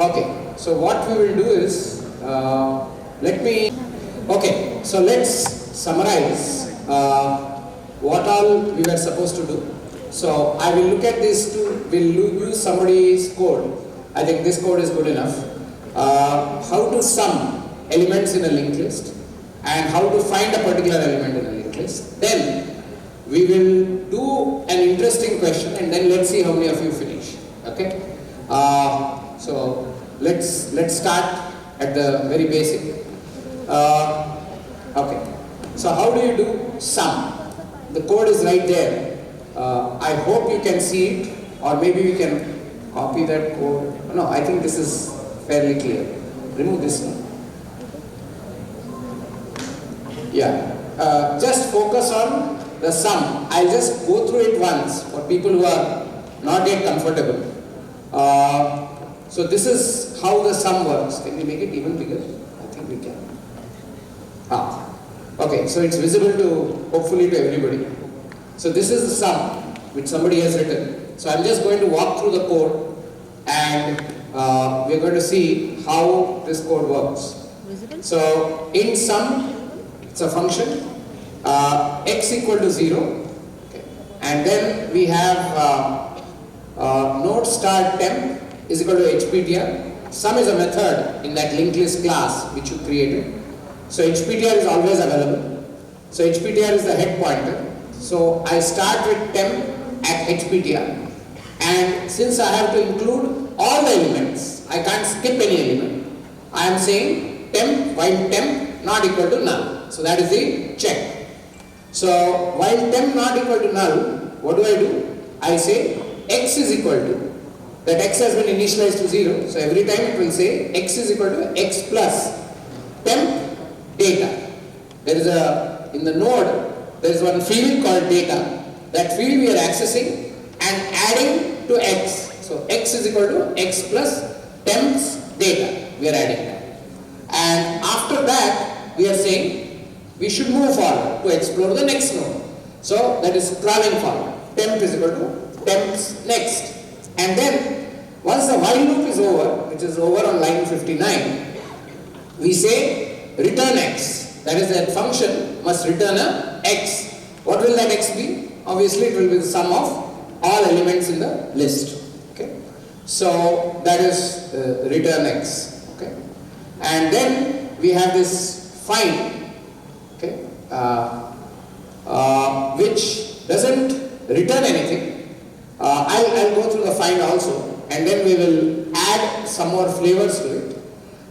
Okay, so what we will do is, so let's summarize what all we were supposed to do. So I will look at these two, we'll use somebody's code. I think this code is good enough. How to sum elements in a linked list and how to find a particular element in a linked list. Then we will do an interesting question and then let's see how many of you finish. Okay? So let's start at the very basic. Okay. So how do you do sum? The code is right there. I hope you can see it, or maybe we can copy that code. No, I think this is fairly clear. Remove this one. Yeah. Just focus on the sum. I'll just go through it once for people who are not yet comfortable. So this is how the sum works. Can we make it even bigger? I think we can. Okay, so it's visible to, hopefully, to everybody. So this is the sum which somebody has written. So I'm just going to walk through the code and we're going to see how this code works. So in sum, it's a function, x equal to 0, okay. And then we have node star temp is equal to hptr. Sum is a method in that linked list class which you created. So hptr is always available. So hptr is the head pointer. So I start with temp at hptr, and since I have to include all the elements, I can't skip any element. I am saying temp while temp not equal to null. So that is the check. So while temp not equal to null, what do? I say x is equal to, that x has been initialized to 0. So every time it will say x is equal to x plus temp data. There is in the node, there is one field called data. That field we are accessing and adding to x. So x is equal to x plus temp's data. We are adding that. And after that, we are saying we should move forward to explore the next node. So that is crawling forward. Temp is equal to temp's next. And then once the while loop is over, which is over on line 59, we say return x. That is, that function must return a x. What will that x be? Obviously it will be the sum of all elements in the list. Okay. So that is return x. Okay. And then we have this find, okay, which doesn't return anything. I'll go through the find also, and then we will add some more flavors to it.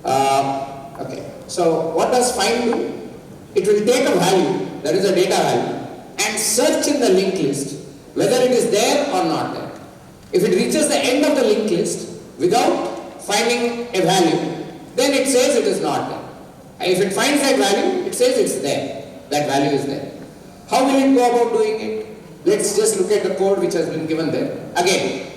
Okay. So what does find do? It will take a value, that is a data value, and search in the linked list whether it is there or not there. If it reaches the end of the linked list without finding a value, then it says it is not there. And if it finds that value, it says it's there. That value is there. How will it go about doing it? Let's just look at the code which has been given there. Again,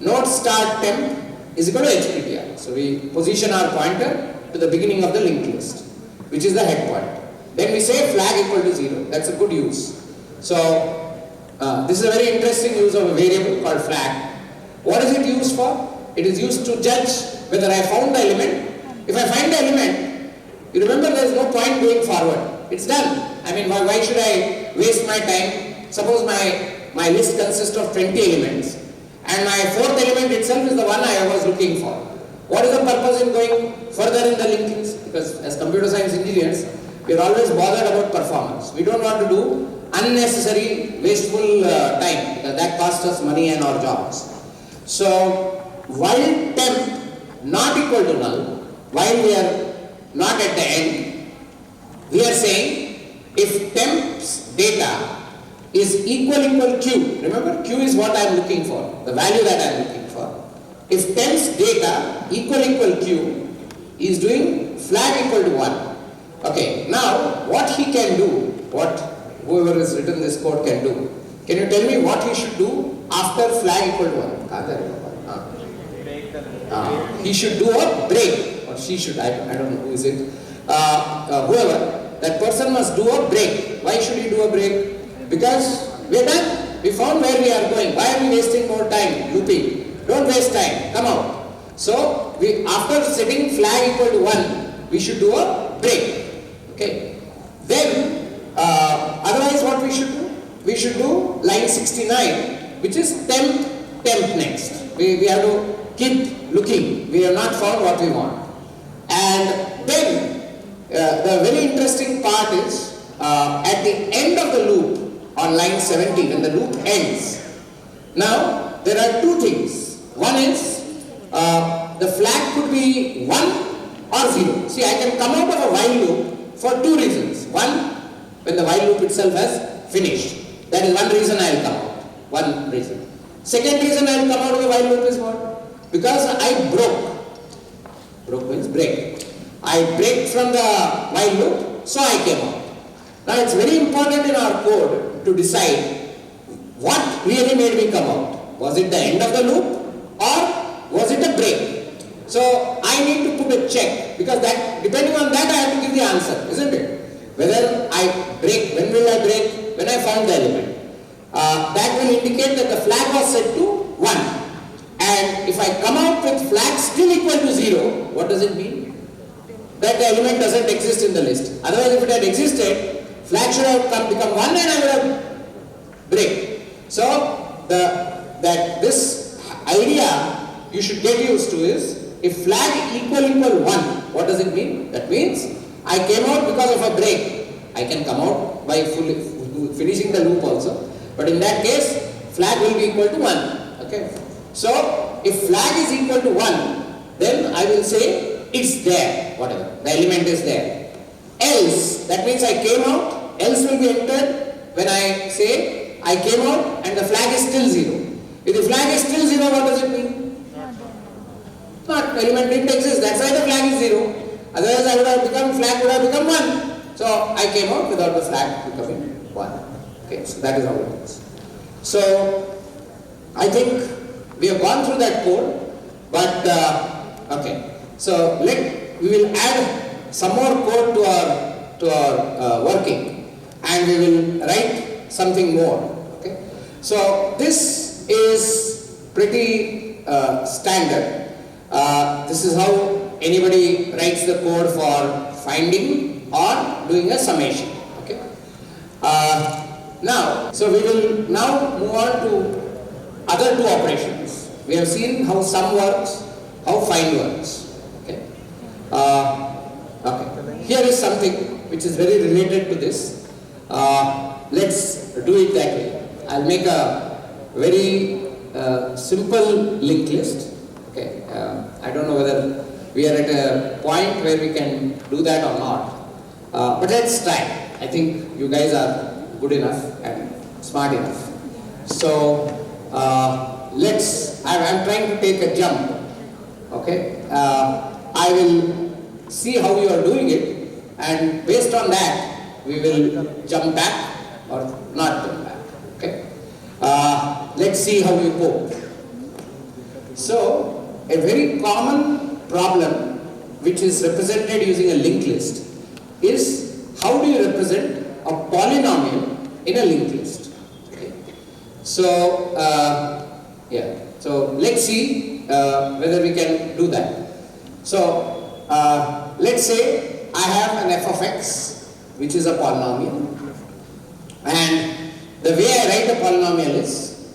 node start temp is equal to hptr. So we position our pointer to the beginning of the linked list, which is the head pointer. Then we say flag equal to 0. That's a good use. So this is a very interesting use of a variable called flag. What is it used for? It is used to judge whether I found the element. If I find the element, you remember there is no point going forward. It's done. I mean, why should I waste my time? Suppose my list consists of 20 elements and my fourth element itself is the one I was looking for. What is the purpose in going further in the linked list? Because as computer science engineers, we are always bothered about performance. We don't want to do unnecessary, wasteful time, because that costs us money and our jobs. So, while temp not equal to null, while we are not at the end, we are saying if temp's data is equal q, remember q is what I am looking for, the value that I am looking for. If temp's data equal q is doing flag equal to 1. Okay, now what he can do, what whoever has written this code can do, can you tell me what he should do after flag equal to 1? He should do a break, or she should, I don't know who is it, whoever, that person must do a break. Why should he do a break? Because we are done, we found where we are going. Why are we wasting more time looping? Don't waste time, come out. So after setting flag equal to 1, we should do a break. Okay. Then, otherwise what we should do? We should do line 69, which is temp next. We have to keep looking. We have not found what we want. And then, the very interesting part is, at the end of the loop, on line 70, when the loop ends, now there are two things. One is, the flag could be 1 or 0. See, I can come out of a while loop for two reasons. One, when the while loop itself has finished. That is one reason I will come out. One reason. Second reason I will come out of the while loop is what? Because I broke. Broke means break. I break from the while loop, so I came out. Now it's very important in our code to decide what really made me come out. Was it the end of the loop or was it a break? So I need to put a check, because that, depending on that, I have to give the answer, isn't it? Whether I break, when will I break? When I found the element. That will indicate that the flag was set to 1. And if I come out with flag still equal to 0, what does it mean? That the element doesn't exist in the list. Otherwise, if it had existed, flag should have become 1 and I would have break. So this idea you should get used to is, if flag equal 1, what does it mean? That means I came out because of a break. I can come out by finishing the loop also. But in that case, flag will be equal to 1. Okay. So if flag is equal to 1, then I will say it's there, whatever. The element is there. Else, that means I came out, else will be entered when I say I came out and the flag is still 0. If the flag is still 0, what does it mean? Not, the element didn't exist, that's why the flag is 0. Otherwise flag would have become 1. So I came out without the flag becoming 1. Okay, so that is how it is. So I think we have gone through that code, but okay. So we will add some more code to our working, and we will write something more. Okay. So this is pretty standard. This is how anybody writes the code for finding or doing a summation. Okay. Now, so we will now move on to other two operations. We have seen how sum works, how find works. Okay. Okay. Here is something which is very related to this. Let's do it that way. I'll make a very simple linked list. Okay. I don't know whether we are at a point where we can do that or not. But let's try. I think you guys are good enough and smart enough. So I'm trying to take a jump. Okay. I will see how you are doing it, and based on that we will jump back or not jump back. Okay. Let's see how you cope. So a very common problem which is represented using a linked list is, how do you represent a polynomial in a linked list? Okay. So yeah. So let's see whether we can do that. So let's say I have an f of x which is a polynomial, and the way I write a polynomial is,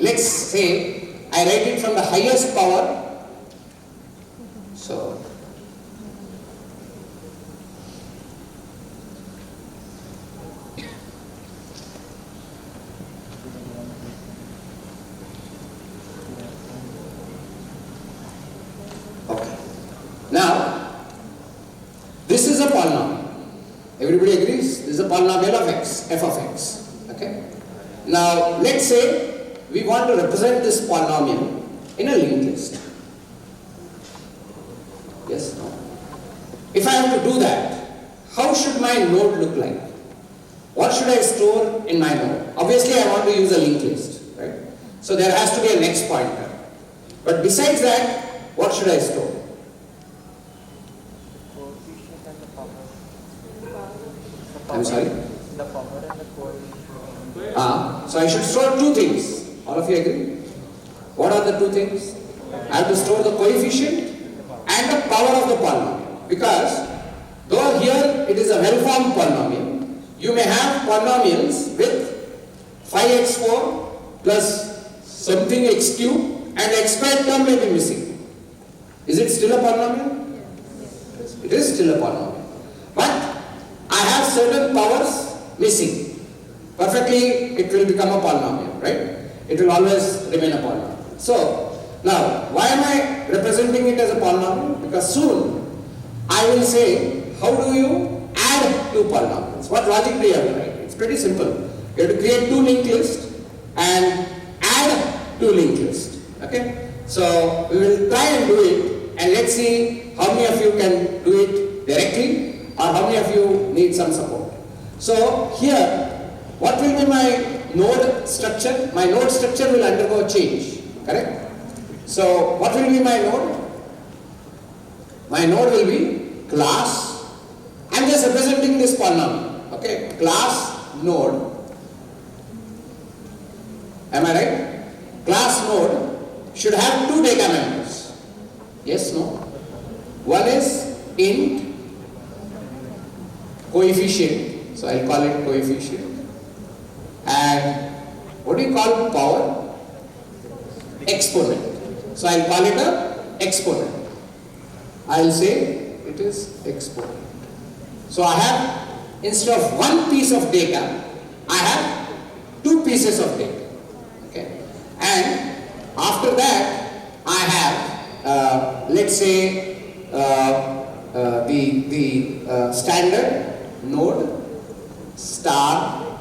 let's say I write it from the highest power. So okay. Now this is a polynomial. Everybody agrees? This is a polynomial of x, f of x. Okay. Now let's say we want to represent this polynomial in a linked list. Yes? No? If I have to do that, how should my node look like? What should I store in my node? Obviously I want to use a linked list, right? So there has to be a next pointer. But besides that, what should I store? I'm sorry? The power and the coefficient. So I should store two things. All of you agree? What are the two things? I have to store the coefficient and the power of the polynomial, because though here it is a well-formed polynomial, you may have polynomials with 5x4 plus something x cube and the x squared term may be missing. Is it still a polynomial? It is still a polynomial. But I have certain powers missing. Perfectly, it will become a polynomial, right? It will always remain a polynomial. So, now, why am I representing it as a polynomial? Because soon, I will say, how do you add two polynomials? What logic do you have to write? It's pretty simple. You have to create two linked lists and add two linked lists. Okay? So, we will try and do it, and let's see how many of you can do it directly or how many of you need some support. So, here, what will be my node structure? My node structure will undergo change. Correct? So, what will be my node? My node will be class. I am just representing this polynomial. Okay? Class node. Am I right? Class node should have two data members. Yes, no? One is int coefficient. So, I will call it coefficient. And what do you call power? Exponent. So, I will call it a exponent. I will say it is exponent. So, I have, instead of one piece of data, I have two pieces of data. Okay. And after that, I have, let's say, the standard node star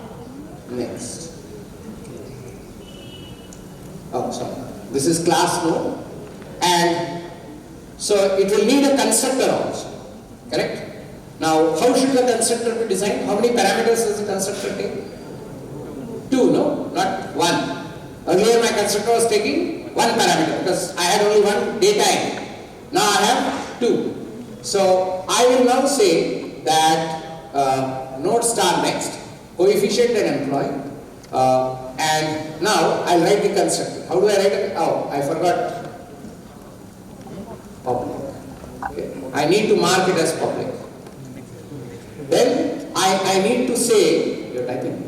next. Oh, sorry. This is class node, and so it will need a constructor also. Correct? Now, how should the constructor be designed? How many parameters does the constructor take? Two, no? Not one. Earlier my constructor was taking one parameter because I had only one data in. Now I have two. So I will now say that node star next, coefficient and employee. And now I'll write the constructor. How do I write it? Oh, I forgot public. Okay. I need to mark it as public. Then I need to say, you're typing?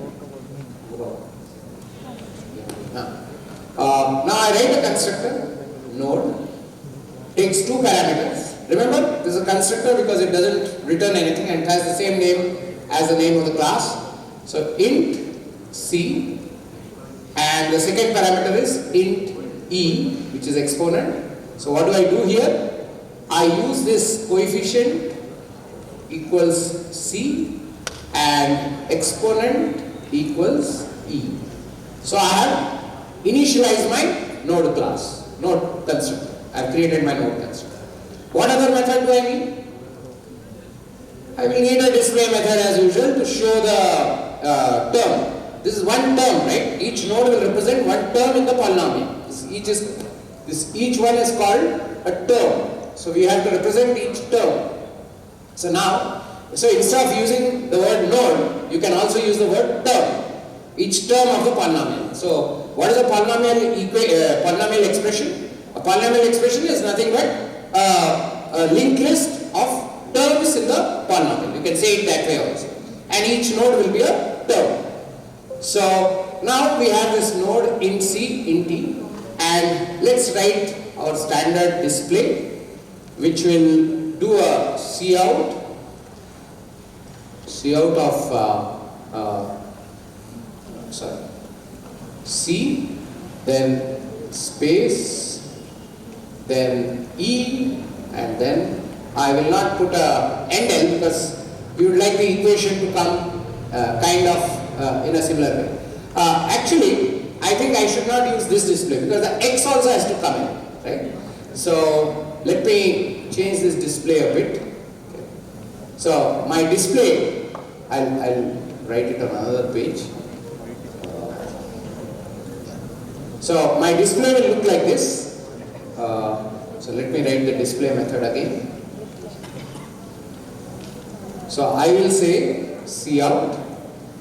Now I write a constructor, node, takes two parameters. Remember, this is a constructor because it doesn't return anything and it has the same name as the name of the class. So int c, and the second parameter is int e, which is exponent. So what do I do here? I use this coefficient equals c and exponent equals e. So I have initialized my node class, node constructor. I have created my node constructor. What other method do I need? I will need a display method as usual to show the term. This is one term, right? Each node will represent one term in the polynomial. Each one is called a term. So we have to represent each term. So now, instead of using the word node, you can also use the word term. Each term of the polynomial. So what is a polynomial expression? A polynomial expression is nothing but a linked list of terms in the polynomial. You can say it that way also. And each node will be a term. So now we have this node int c, int e, and let's write our standard display, which will do a cout of C, then space, then E, and then I will not put a endl because we would like the equation to come kind of in a similar way. Actually, I think I should not use this display because the X also has to come in, right? So let me change this display a bit. Okay. So my display, I'll write it on another page. So my display will look like this. So let me write the display method again. So I will say cout.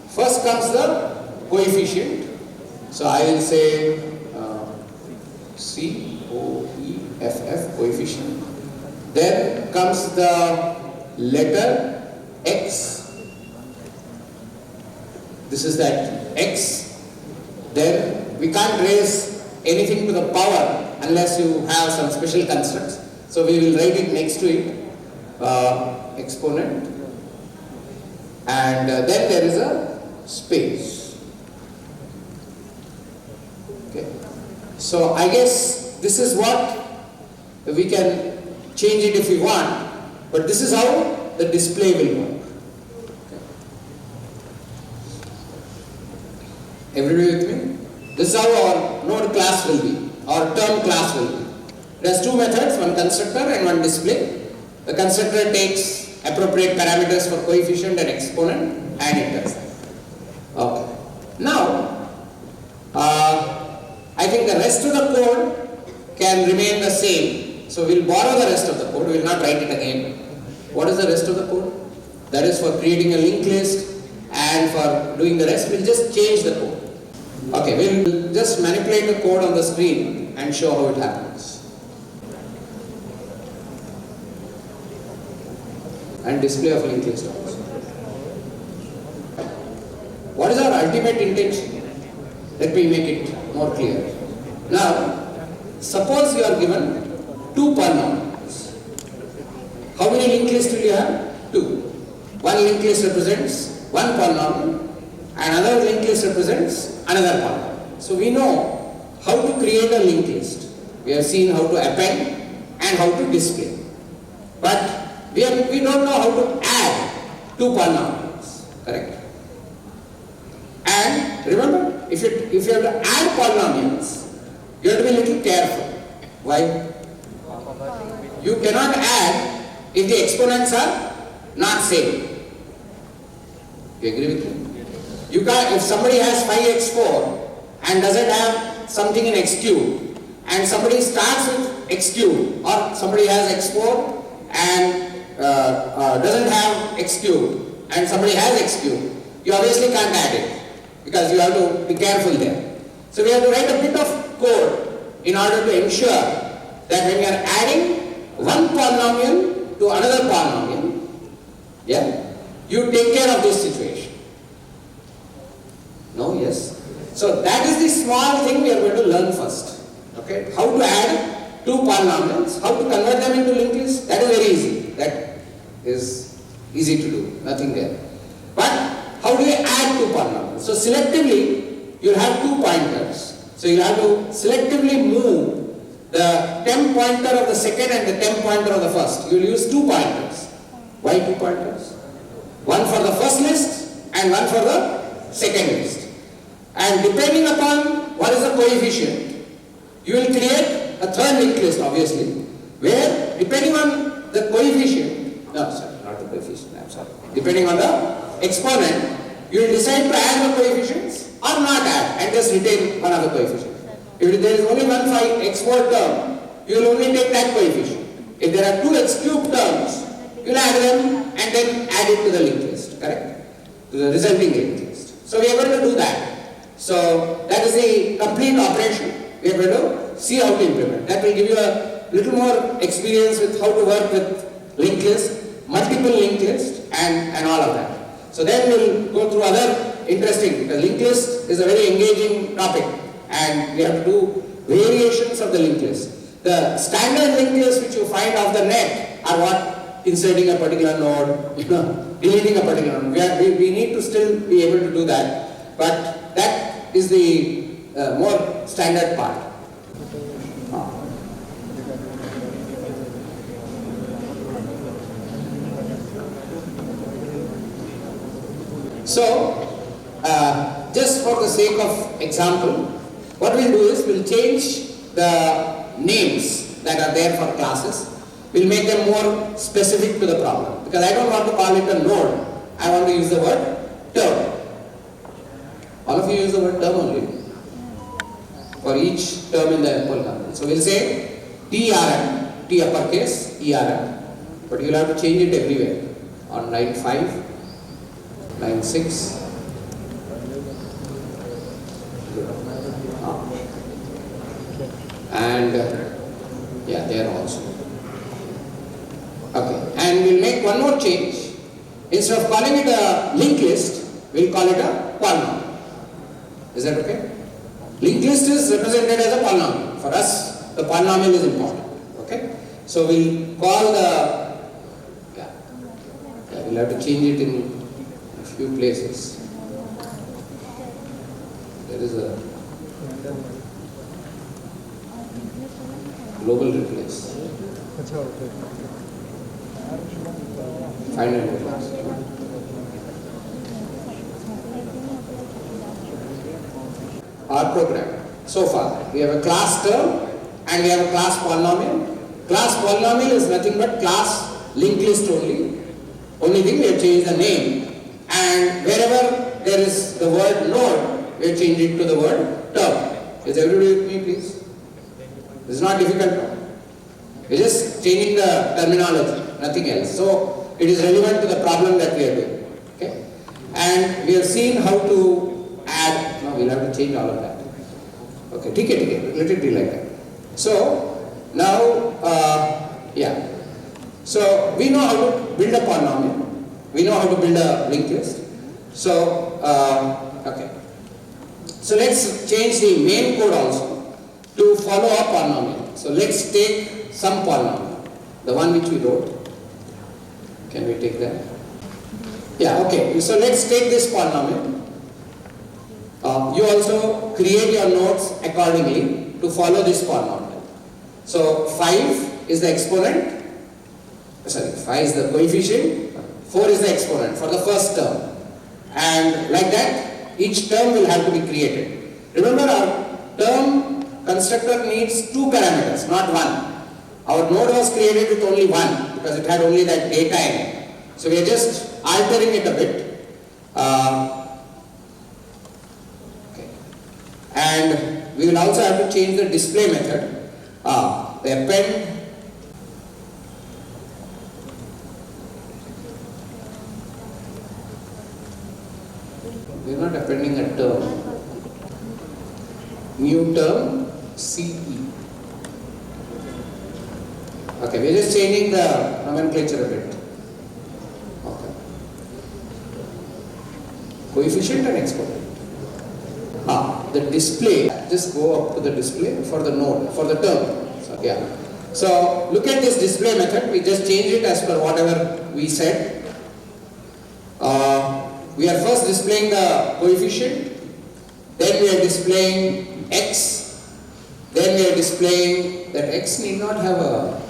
First comes the coefficient. So I will say then comes the letter x, this is that x, then we can't raise anything to the power unless you have some special constructs. So we will write it next to it, exponent, and then there is a space. Okay. So I guess this is what we can change it if we want, but this is how the display will work. Okay. Everybody with me? This is how our node class will be, our term class will be. There's two methods, one constructor and one display. The constructor takes appropriate parameters for coefficient and exponent and it does that. Okay. Now, I think the rest of the code can remain the same. So we'll borrow the rest of the code, we will not write it again. What is the rest of the code? That is for creating a linked list, and for doing the rest, we'll just change the code. Okay, we'll just manipulate the code on the screen and show how it happens. And display of linked list also. What is our ultimate intention? Let me make it more clear. Now, suppose you are given two polynomials. How many linked lists will you have? Two. One linked list represents one polynomial and another linked list represents another polynomial. So we know how to create a linked list. We have seen how to append and how to display. But we don't know how to add two polynomials, correct? And remember, if you have to add polynomials, you have to be a little careful. Why? You cannot add if the exponents are not same. You agree with me? You can't, if somebody has 5x4 and doesn't have something in x cube, and somebody starts with x cube, or somebody has x4 and doesn't have x cube, and somebody has x cube, you obviously can't add it because you have to be careful there. So we have to write a bit of code in order to ensure that when you are adding one polynomial to another polynomial, yeah, you take care of this situation. No? Yes? So that is the small thing we are going to learn first. Okay? How to add two polynomials, how to convert them into linked lists, that is very easy. That is easy to do, nothing there. But how do you add two polynomials? So selectively, you'll have two pointers. So you'll have to selectively move the temp pointer of the second and the temp pointer of the first. You'll use two pointers. Why two pointers? One for the first list and one for the second list. And depending upon what is the coefficient, you will create a third linked list obviously, where depending on the coefficient, no sorry, not the coefficient, I'm sorry, depending on the exponent, you will decide to add the coefficients or not add and just retain one of the coefficient. If there is only one x4 term, you will only take that coefficient. If there are two x cube terms, you will add them and then add it to the linked list, correct? To the resulting linked list. So we are going to do that. So that is the complete operation. We are going to see how to implement. That will give you a little more experience with how to work with linked list, multiple linked list, and all of that. So then we'll go through other interesting, because linked list is a very engaging topic and we have to do variations of the linked list. The standard linked list which you find off the net are what? Inserting a particular node, deleting a particular node. We need to still be able to do that, but that is the more standard part. So, just for the sake of example, what we'll do is we'll change the names that are there for classes. We'll make them more specific to the problem. Because I don't want to call it a node. I want to use the word term. All of you use the word term only for each term in the polynomial. So we'll say TRM, T uppercase, ERM. But you'll have to change it everywhere. On line 5, line 6. And yeah, there also. Okay, and we'll make one more change. Instead of calling it a linked list, we'll call it a polynomial. Is that okay? Linked list is represented as a polynomial. For us, the polynomial is important. Okay? So we'll call the, we'll have to change it in a few places. There is a global replace. Final replace. Our program. So far, we have a class term and we have a class polynomial. Class polynomial is nothing but class linked list only. Only thing we have changed the name, and wherever there is the word node, we have changed it to the word term. Is everybody with me, please? This is not difficult. We are just changing the terminology, nothing else. So it is relevant to the problem that we are doing. Okay? And we have seen how to add. Now we'll have to change all of that. Okay, TK, let it be like that. So now, So we know how to build a polynomial. We know how to build a linked list. So okay. So let's change the main code also to follow a polynomial. So let's take some polynomial, the one which we wrote. Can we take that? Yeah, okay. So let's take this polynomial. You also create your nodes accordingly to follow this polynomial. So 5 is the exponent. Sorry, 5 is the coefficient. 4 is the exponent for the first term. And like that, each term will have to be created. Remember, our term constructor needs 2 parameters, not 1. Our node was created with only 1 because it had only that data in it. So we are just altering it a bit. Okay. And we will also have to change the display method. The append. We are not appending a term. New term CE. Okay, we are just changing the nomenclature a bit. Okay. Coefficient and exponent. The display, just go up to the display for the node, for the term. So, yeah. So look at this display method. We just change it as per whatever we said. We are first displaying the coefficient, then we are displaying x, then we are displaying that x need not have a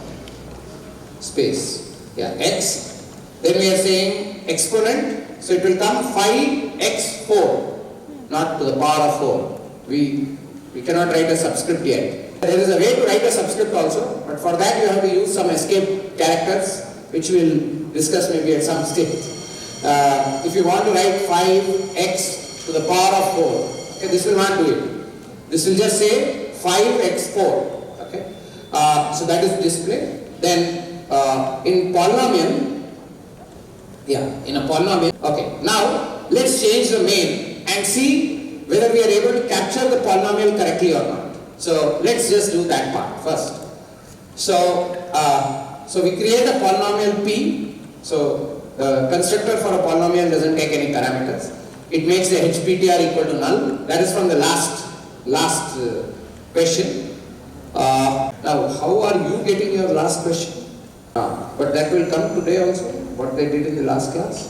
space. Yeah, x. Then we are saying exponent, so it will come 5x4, not to the power of 4. We cannot write a subscript yet. There is a way to write a subscript also, but for that you have to use some escape characters, which we will discuss maybe at some stage. If you want to write 5x to the power of 4, okay, this will not do it. This will just say 5x4. Okay, so that is display. Then in polynomial, in a polynomial. Okay, now let's change the main and see whether we are able to capture the polynomial correctly or not. So let's just do that part first. So we create a polynomial p. So the constructor for a polynomial doesn't take any parameters. It makes the HPTR equal to null. That is from the last question. Now, how are you getting your last question? But that will come today also, what they did in the last class.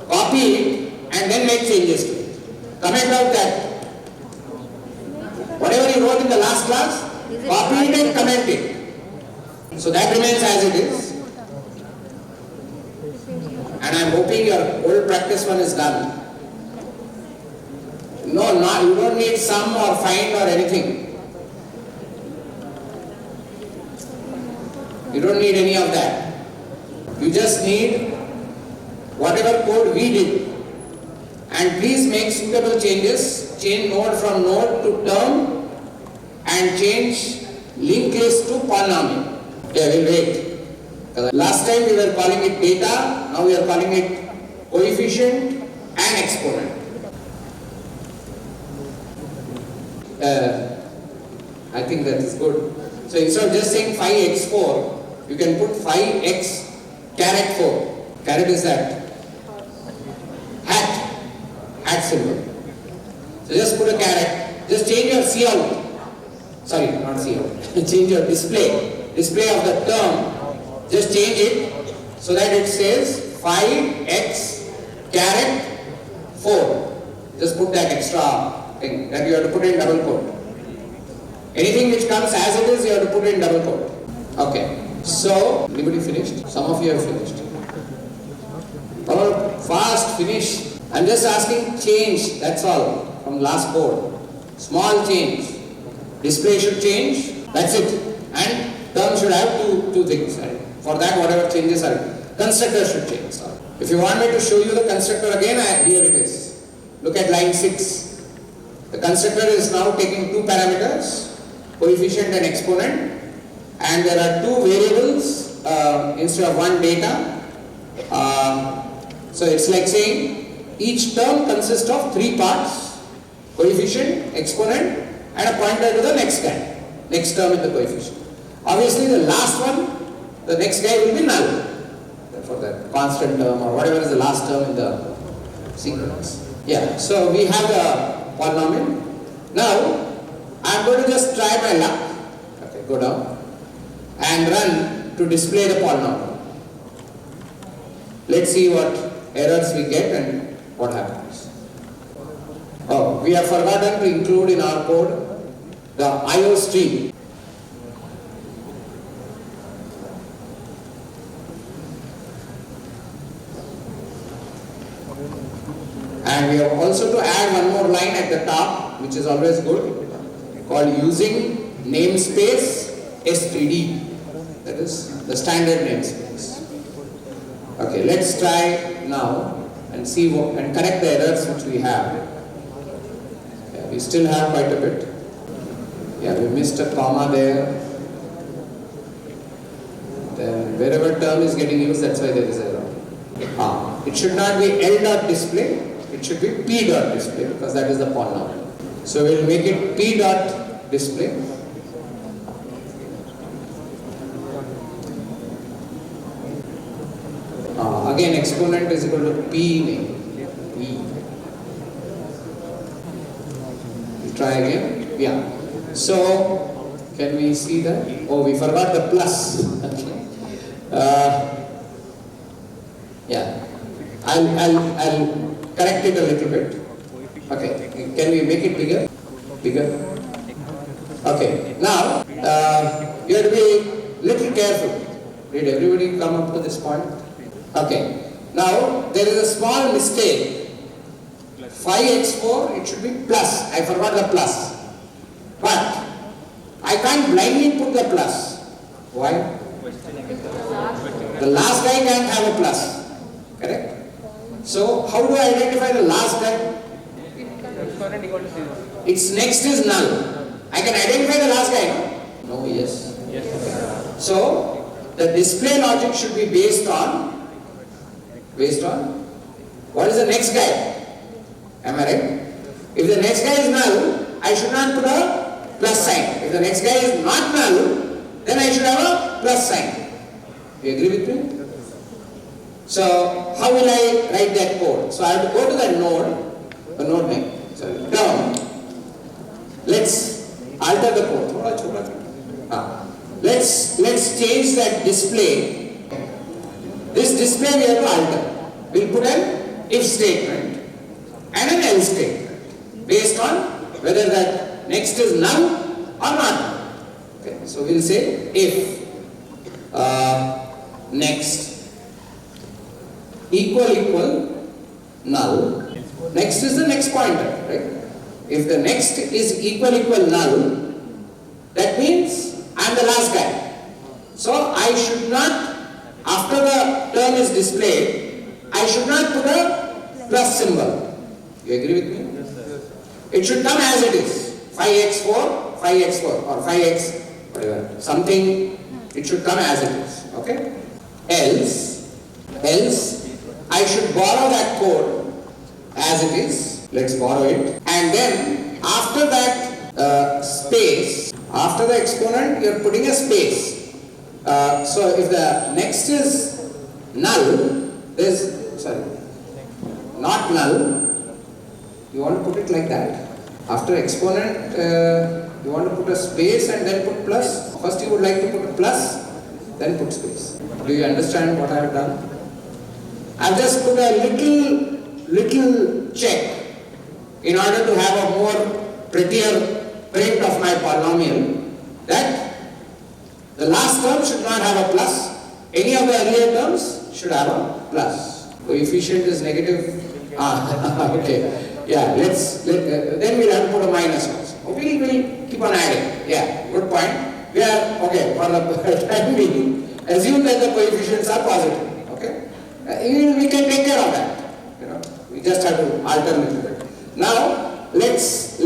Copy it and then make changes to it. Comment out that. Whatever you wrote in the last class, copy it and comment it. So that remains as it is. And I am hoping your old practice one is done. No, you don't need sum or find or anything. You don't need any of that. You just need whatever code we did. And please make suitable changes. Change node from node to term and change linked list to polynomial. Yeah, we'll wait. Last time we were calling it data, now we are calling it coefficient and exponent. I think that is good. So instead of just saying 5x4, you can put 5x caret 4. Caret is that hat symbol. So just put a caret, just change your C out. Sorry, not C out. Change your display of the term. Just change it so that it says 5x caret 4. Just put that extra thing that you have to put in double quote. Anything which comes as it is, you have to put in double quote. Okay. So, anybody finished? Some of you have finished. Oh, fast, finish. I'm just asking change, that's all, from last code. Small change. Display should change, that's it. And term should have two things. Right? For that, whatever changes are, constructor should change. Sorry. If you want me to show you the constructor again, here it is. Look at line 6. The constructor is now taking two parameters, coefficient and exponent, and there are two variables instead of one data. So it's like saying each term consists of three parts: coefficient, exponent, and a pointer to the next guy, next term in the coefficient. Obviously the last one, the next guy will be null for the constant term or whatever is the last term in the sequence. Yeah, so we have the polynomial. Now I am going to just try my luck. Okay, go down and run to display the polynomial. Let's see what errors we get and what happens. Oh, we have forgotten to include in our code the IO stream. And we have also to add one more line at the top, which is always good, called using namespace std. That is the standard namespace. Okay, let's try now and see what, and correct the errors which we have. Yeah, we still have quite a bit. Yeah, we missed a comma there. Then wherever term is getting used, that's why there is error. It should not be L dot display, it should be P dot display because that is the polynomial. So we'll make it P dot display. Again, exponent is equal to P name. P. We'll try again. Yeah. So, can we see that? Oh, we forgot the plus. Yeah. I'll correct it a little bit. Okay. Can we make it bigger? Bigger. Okay. Now, you have to be little careful. Did everybody come up to this point? Okay. Now, there is a small mistake. 5x4, it should be plus. I forgot the plus. But I can't blindly put the plus. Why? The last guy can't have a plus. Correct? So, how do I identify the last guy? Its next is null. I can identify the last guy, no? No, yes. Yes. So, the display logic should be based on what is the next guy? Am I right? If the next guy is null, I should not put a plus sign. If the next guy is not null, then I should have a plus sign. You agree with me? So, how will I write that code? So, I have to go to that node, the node name, sorry, down. Let's alter the code. Let's change that display. This display we have to alter. We'll put an if statement and an else statement based on whether that next is null or not. Okay, so we'll say if next equal null, next is the next pointer, right? If the next is equal null, that means I am the last guy. So I should not, after the term is displayed, I should not put a plus symbol. You agree with me? Yes, sir. It should come as it is. 5x4 or 5x, whatever. Something, it should come as it is. Okay? Else, I should borrow that code as it is. Let's borrow it. And then, after that space, after the exponent, you are putting a space. So if the next is null, not null, you want to put it like that. After exponent, you want to put a space and then put plus. First you would like to put a plus, then put space. Do you understand what I have done? I have just put a little check in order to have a more prettier print of my polynomial, that the last term should not have a plus. Any of the earlier terms should have a plus. Coefficient is negative. Okay. Yeah, then we'll have to put a minus also. We'll keep on adding. Yeah, good point. We are, okay, for the time being, assume that the coefficients are positive. Okay. We can take care of that. You know, we just have to alter a little bit. Now, let's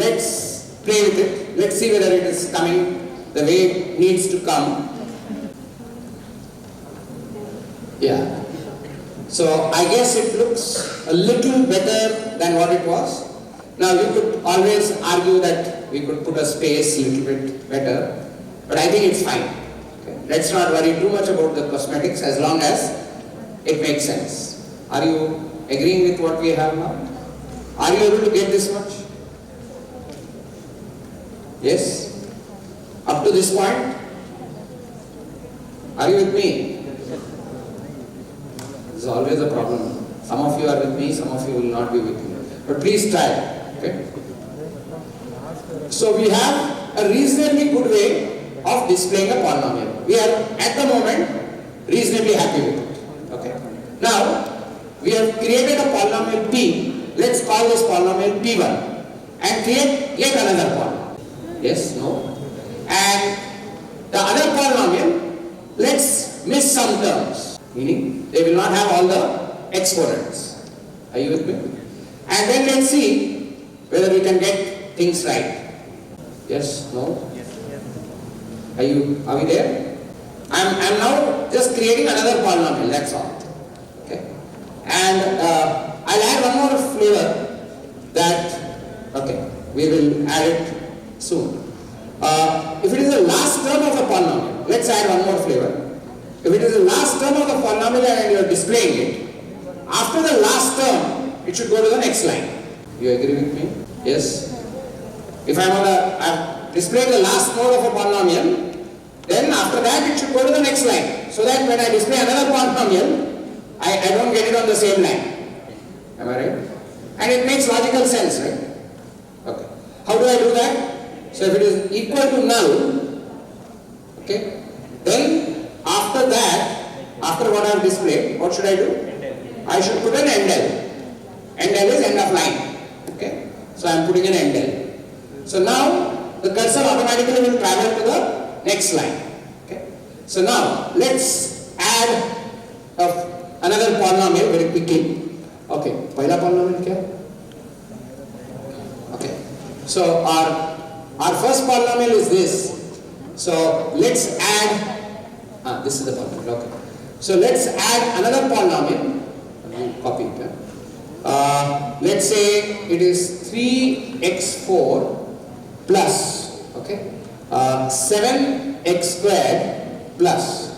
play with it. Let's see whether it is coming the way it needs to come. Yeah. So I guess it looks a little better than what it was. Now you could always argue that we could put a space a little bit better, but I think it's fine. Okay. Let's not worry too much about the cosmetics as long as it makes sense. Are you agreeing with what we have now? Are you able to get this much? Yes? Up to this point? Are you with me? This is always a problem. Some of you are with me, some of you will not be with me. But please try. Okay? So we have a reasonably good way of displaying a polynomial. We are at the moment reasonably happy with it. Okay? Now we have created a polynomial P. Let's call this polynomial P1 and create yet another polynomial. Yes? No? And the other polynomial, let's miss some terms. Meaning they will not have all the exponents. Are you with me? And then let's see whether we can get things right. Yes? No? Yes. Are we there? I'm now just creating another polynomial, that's all. Okay? And I'll add one more flavor that, okay, we will add it soon. If it is the last term of a polynomial, let's add one more flavor. If it is the last term of the polynomial and you are displaying it, after the last term, it should go to the next line. You agree with me? Yes? If I'm displaying the last node of a polynomial, then after that it should go to the next line. So that when I display another polynomial, I don't get it on the same line. Am I right? And it makes logical sense, right? Okay. How do I do that? So if it is equal to null, okay, then after that, after what I have displayed, what should I do? I should put an endl. Endl is end of line. Okay? So I am putting an endl. So now the cursor automatically will travel to the next line. Okay? So now let's add another polynomial very quickly. Okay, पहला polynomial क्या? Okay. So our first polynomial is this. So let's add. This is the polynomial. Okay. So let's add another polynomial. Copy it. Let's say it is 3x4 plus, okay, 7x squared plus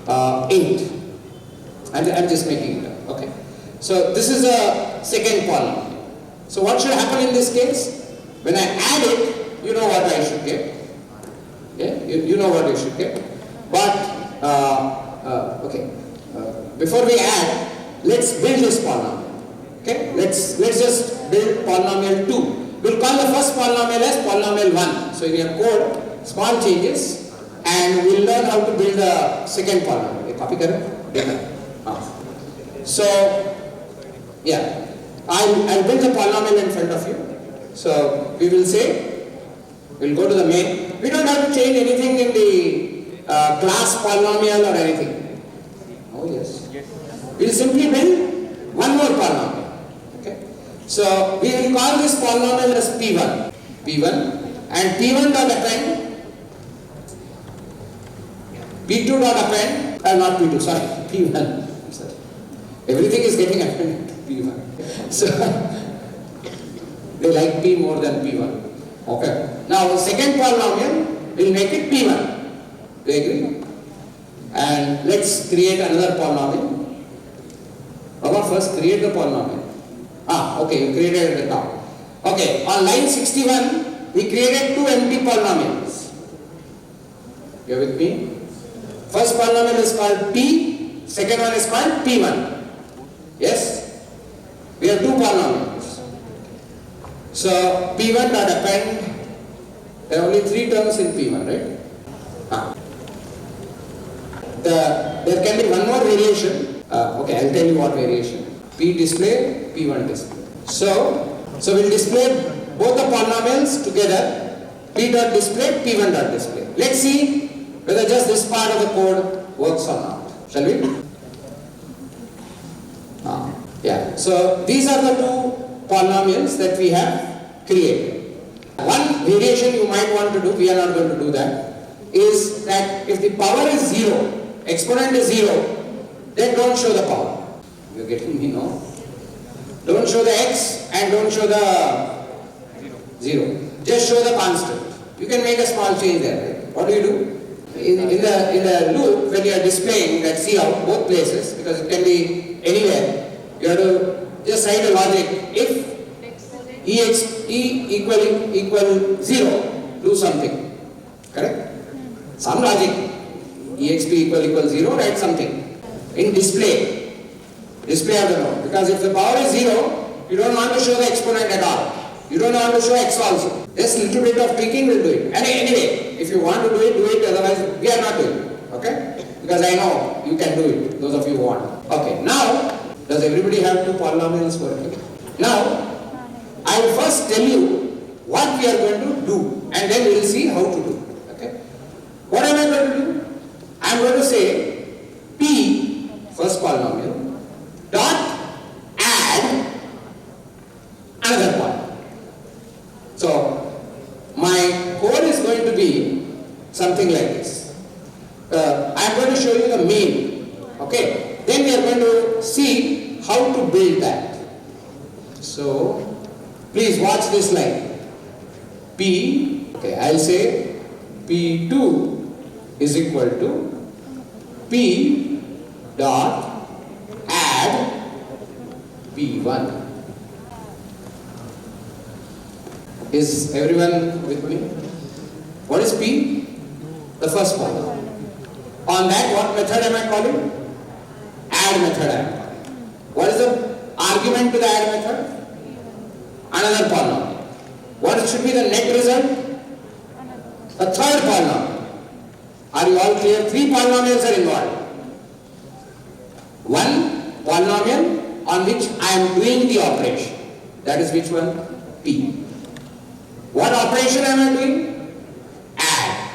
8. I'm just making it up. Okay. So this is a second polynomial. So what should happen in this case? When I add it, you know what I should get. Yeah? You know what you should get. But okay, before we add, let's build this polynomial. Okay, let's just build polynomial 2. We'll call the first polynomial as polynomial 1. So in your code, small changes, and we'll learn how to build the second polynomial. Copy kare? So yeah, I'll build the polynomial in front of you. So we will say, we'll go to the main. We don't have to change anything in the class polynomial or anything. Oh yes. We'll simply build one more polynomial. Okay. So we will call this polynomial as P1. P1 and P1 dot append. P2 dot append. Not P2. Sorry. P1. Sorry. Everything is getting appended to P1. So they like P more than P1. Okay. Now the second polynomial will make it P1. Do you agree? And let's create another polynomial. Baba, first create the polynomial. Okay, you created at the top. Okay, on line 61, we created two empty polynomials. You are with me? First polynomial is called P, second one is called P1. Yes? We have two polynomials. So, P1 dot append, there are only three terms in P1, right? There can be one more variation. Okay, I'll tell you what variation. P display, P1 display. So we'll display both the polynomials together, P dot display, P1 dot display. Let's see whether just this part of the code works or not. Shall we? Yeah. So these are the two polynomials that we have created. One variation you might want to do, we are not going to do that, is that if the power is 0, exponent is 0, then don't show the power. You're getting me, no? Don't show the x and don't show the 0. Just show the constant. You can make a small change there, right? What do you do? In the loop, when you are displaying that Cout, both places, because it can be anywhere, you have to just write a logic. If equal 0, do something. Correct? Some logic. exp equal 0, write something. In display of the node. Because if the power is 0, you don't want to show the exponent at all. You don't want to show x also. Just a little bit of tweaking will do it. And anyway, if you want to do it, otherwise we are not doing it. Okay? Because I know you can do it, those of you who want. Okay, now, does everybody have two polynomials working? Now, I will first tell you what we are going to do, and then we will see how to do. Okay? What am I going to do? I am going to say P, first polynomial, dot add another polynomial. So, my code is going to be something like this. I am going to show you the main. Okay? Then we are going to see how to build that. So, please watch this line. P, okay, I'll say P2 is equal to P dot add P1. Is everyone with me? What is P? The first one. On that, what method am I calling? Add method I am calling. What is the argument to the add method? Another polynomial. What should be the net result? A third polynomial. Are you all clear? Three polynomials are involved. One polynomial on which I am doing the operation. That is which one? P. What operation am I doing? Add.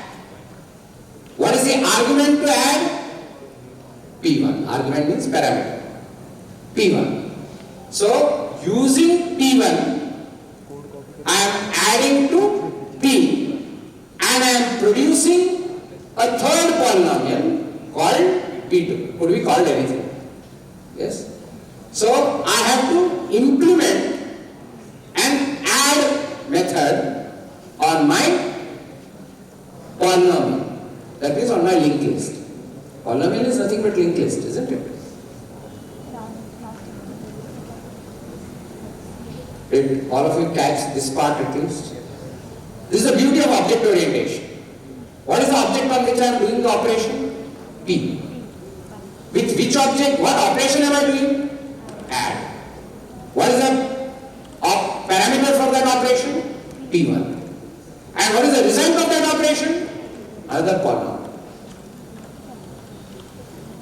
What is the argument to add? P1. Argument means parameter. P1. So, using P1, I am adding to P and I am producing a third polynomial called P2. Could be called anything. Yes? So, I have to implement an add method on my polynomial. That is on my linked list. Polynomial is nothing but linked list, isn't it? Did all of you catch this part at least? This is the beauty of object orientation. What is the object on which I am doing the operation? P. With which object? What operation am I doing? Add. What is the parameter for that operation? P1. And what is the result of that operation? Another polynomial.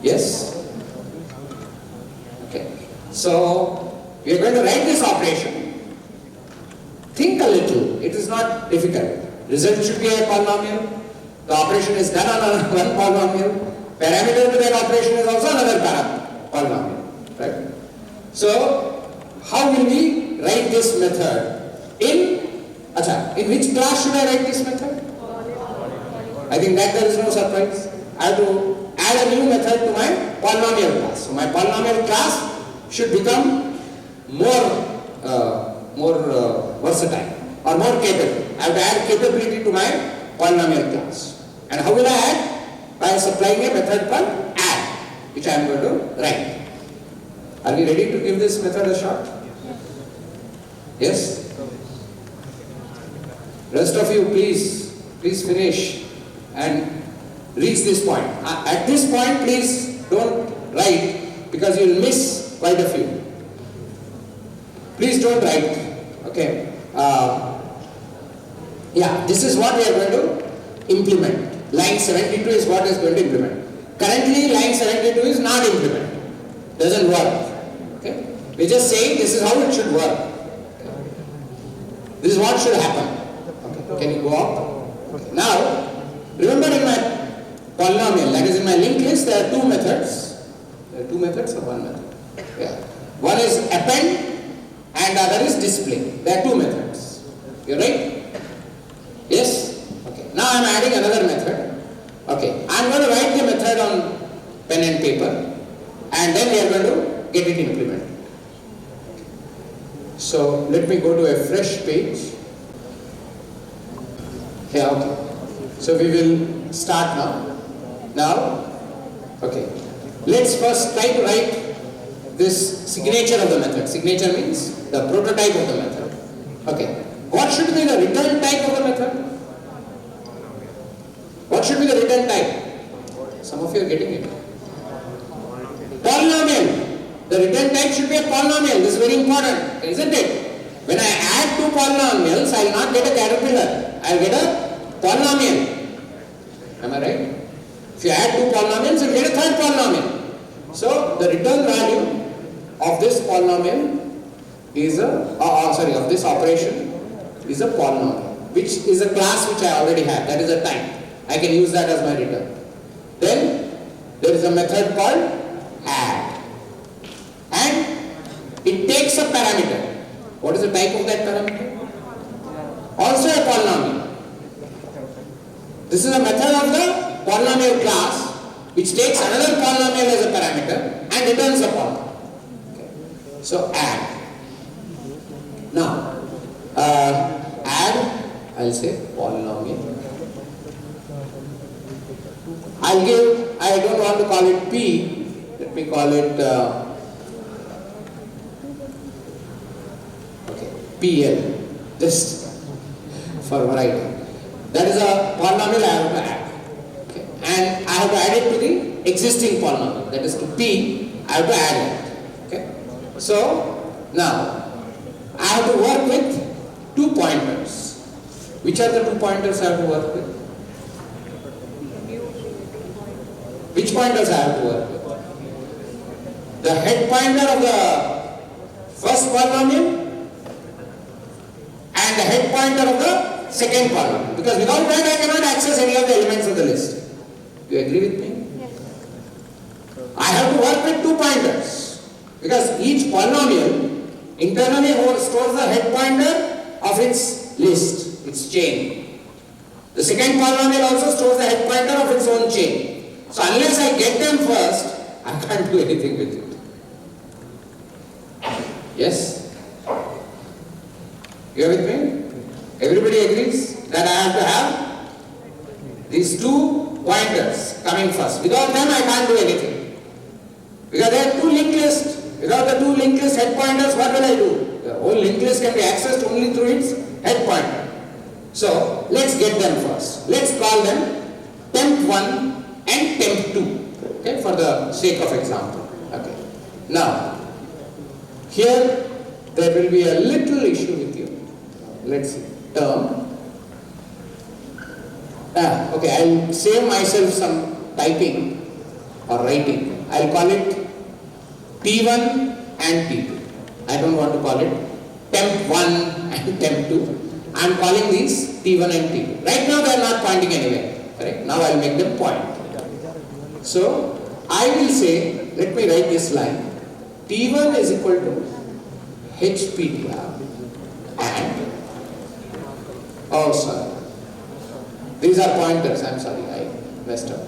Yes? Okay. So, we are going to write this operation. Think a little. It is not difficult. Result should be a polynomial. The operation is done on one polynomial. Parameter to that operation is also another polynomial. Right? So, how will we write this method? In which class should I write this method? I think that there is no surprise. I have to add a new method to my polynomial class. So, my polynomial class should become more versatile or more capable. I have to add capability to my polynomial class. And how will I add? By supplying a method called add, which I am going to write. Are we ready to give this method a shot? Yes? Rest of you, please finish and reach this point. At this point, please don't write because you will miss quite a few. Please don't write. Okay. Yeah, this is what we are going to implement. Line 72 is what is going to implement. Currently, line 72 is not implemented. Doesn't work. Okay. We're just saying this is how it should work. Okay. This is what should happen. Okay. Can you go up? Okay. Now, remember in my polynomial, that is in my linked list, there are two methods. There are two methods or one method? Yeah. One is append and the other is display. There are two methods. You're right? Yes? Okay. Now I am adding another method. Okay. I am going to write the method on pen and paper and then we are going to get it implemented. So let me go to a fresh page. Yeah, okay. So we will start now. Okay. Let's first try to write this signature of the method. Signature means the prototype of the method. Okay. What should be the return type of the method? What should be the return type? Some of you are getting it. Polynomial. The return type should be a polynomial. This is very important, isn't it? When I add two polynomials, I will not get a caterpillar. I will get a polynomial. Am I right? If you add two polynomials, you will get a third polynomial. So the return value of this polynomial is of this operation is a polynomial, which is a class which I already have. That is a type. I can use that as my return. Then there is a method called add, and it takes a parameter. What is the type of that parameter? Also a polynomial. This is a method of the polynomial class which takes another polynomial as a parameter and returns a polynomial. Okay. So add. Now add, I'll say polynomial. I don't want to call it P, let me call it PL, just for variety. That is a polynomial I have to add. Okay. And I have to add it to the existing polynomial, that is to P, I have to add it. Okay. So now I have to work with 2 pointers. Which are the 2 pointers I have to work with? Which pointers I have to work with? The head pointer of the first polynomial and the head pointer of the second polynomial. Because without that I cannot access any of the elements of the list. Do you agree with me? Yes. I have to work with 2 pointers. Because each polynomial internally stores the head pointer of its list, its chain. The second polynomial also stores the head pointer of its own chain. So unless I get them first, I can't do anything with it. Yes? You are with me? Everybody agrees that I have to have these 2 pointers coming first. Without them I can't do anything. Because there are 2 linked lists. Without the 2 linked list head pointers, what will I do? The whole linked list can be accessed only through its head pointer. So let's get them first. Let's call them temp1 and temp2, okay, for the sake of example. Okay. Now, here there will be a little issue with you. Let's see. Term. Okay, I'll save myself some typing or writing. I'll call it T1 and T2. I don't want to call it temp1 and temp2. I'm calling these T1 and T2. Right now they are not pointing anywhere. Correct? Now I'll make them point. So I will say, let me write this line. T1 is equal to HPTR and, oh sorry, these are pointers, I'm sorry, I messed up.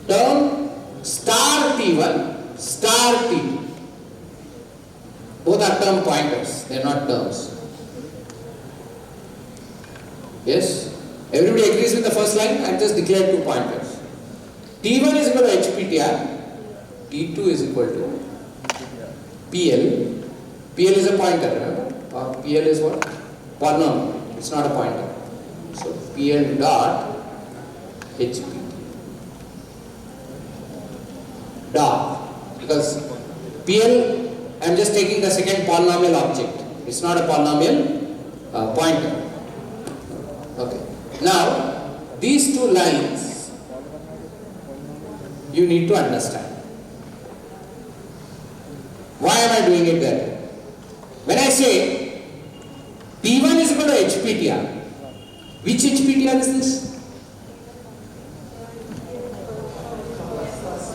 Term star T1, star T2. Both are term pointers, they are not terms. Yes? Everybody agrees with the first line? I just declared 2 pointers. T1 is equal to HPTR, T2 is equal to PL. PL is a pointer, remember? Or PL is what? Polynomial. It's not a pointer. So PL dot HPT. Dot. Because PL, I am just taking the second polynomial object. It's not a polynomial pointer. Okay. Now, these two lines you need to understand. Why am I doing it that way? When I say P1 is equal to HPTR, which HPTR is this?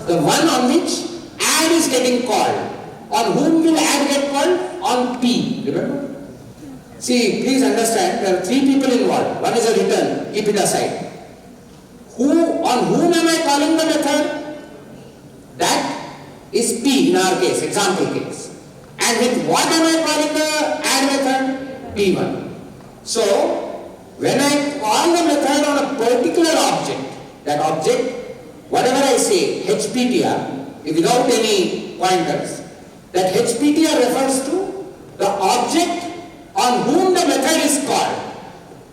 The one on which add is getting called. On whom will add get called? On P, remember? See, please understand, there are three people involved. One is a return, keep it aside. On whom am I calling the method? That is P in our case, example case. And with what am I calling the add method? P1. So, when I call the method on a particular object, that object, whatever I say, HPTR, without any pointers, that HPTR refers to the object on whom the method is called.